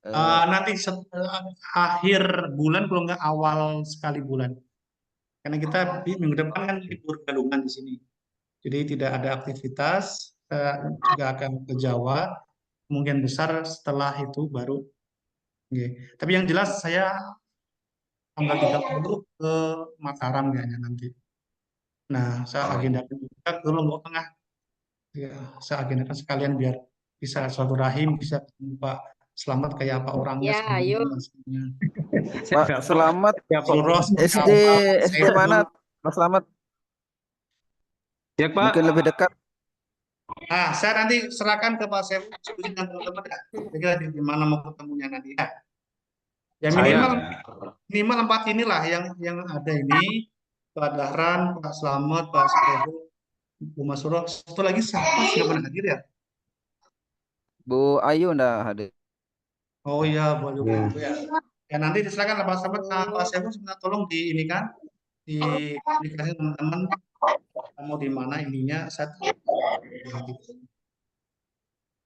Speaker 2: Nanti akhir bulan kalau nggak awal sekali bulan. Karena kita minggu depan kan libur galungan di sini. Jadi tidak ada aktivitas, juga akan ke Jawa. Kemungkinan besar setelah itu baru. Oke. Tapi yang jelas saya tanggal 30 ke Mataram kayaknya nanti. Nah, saya agendakan juga ke Lombok Tengah. Ya, saya agendakan sekalian biar bisa silaturahim, bisa ketemu Pak Selamat kayak apa orangnya
Speaker 6: Ya, ayo.
Speaker 4: Pak Selamat
Speaker 2: Ros,
Speaker 4: SD mana? Pak Selamat
Speaker 3: Ya Pak.
Speaker 4: mungkin lebih dekat.
Speaker 2: Nah, saya nanti serahkan ke Pak Sefu diskusi dengan teman-teman ya. Kira-kira di mana mau ketemunya nanti ya. Ya minimal 4 inilah yang ada ini. Pak Dahran, Pak Selamat, Pak Sefu, Bu Masuro. Satu lagi siapa pernah hadir ya?
Speaker 4: Bu Ayu ndak hadir.
Speaker 2: Oh iya, boleh begitu ya. Ya nanti diserahkan Pak Selamat, Pak Sefu sebentar tolong di ini kan dikasih teman-teman mau di mana ininya saya.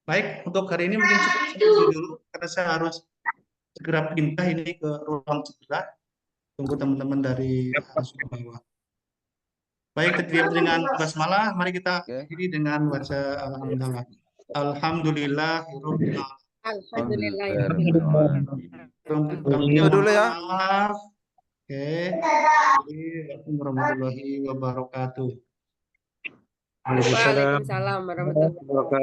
Speaker 2: Baik, untuk hari ini mungkin cukup sampai sini dulu karena saya harus segera pindah ini ke ruang sebelah. Tunggu teman-teman dari bawah. Baik, terima dengan basmalah. Mari kita akhiri dengan baca alhamdulillah. Alhamdulillah.
Speaker 6: Alhamdulillah.
Speaker 1: Itu dulu ya.
Speaker 2: Maaf. Oke. Assalamualaikum warahmatullahi wabarakatuh.
Speaker 3: Waalaikumsalam.
Speaker 6: Waalaikumsalam warahmatullahi wabarakatuh.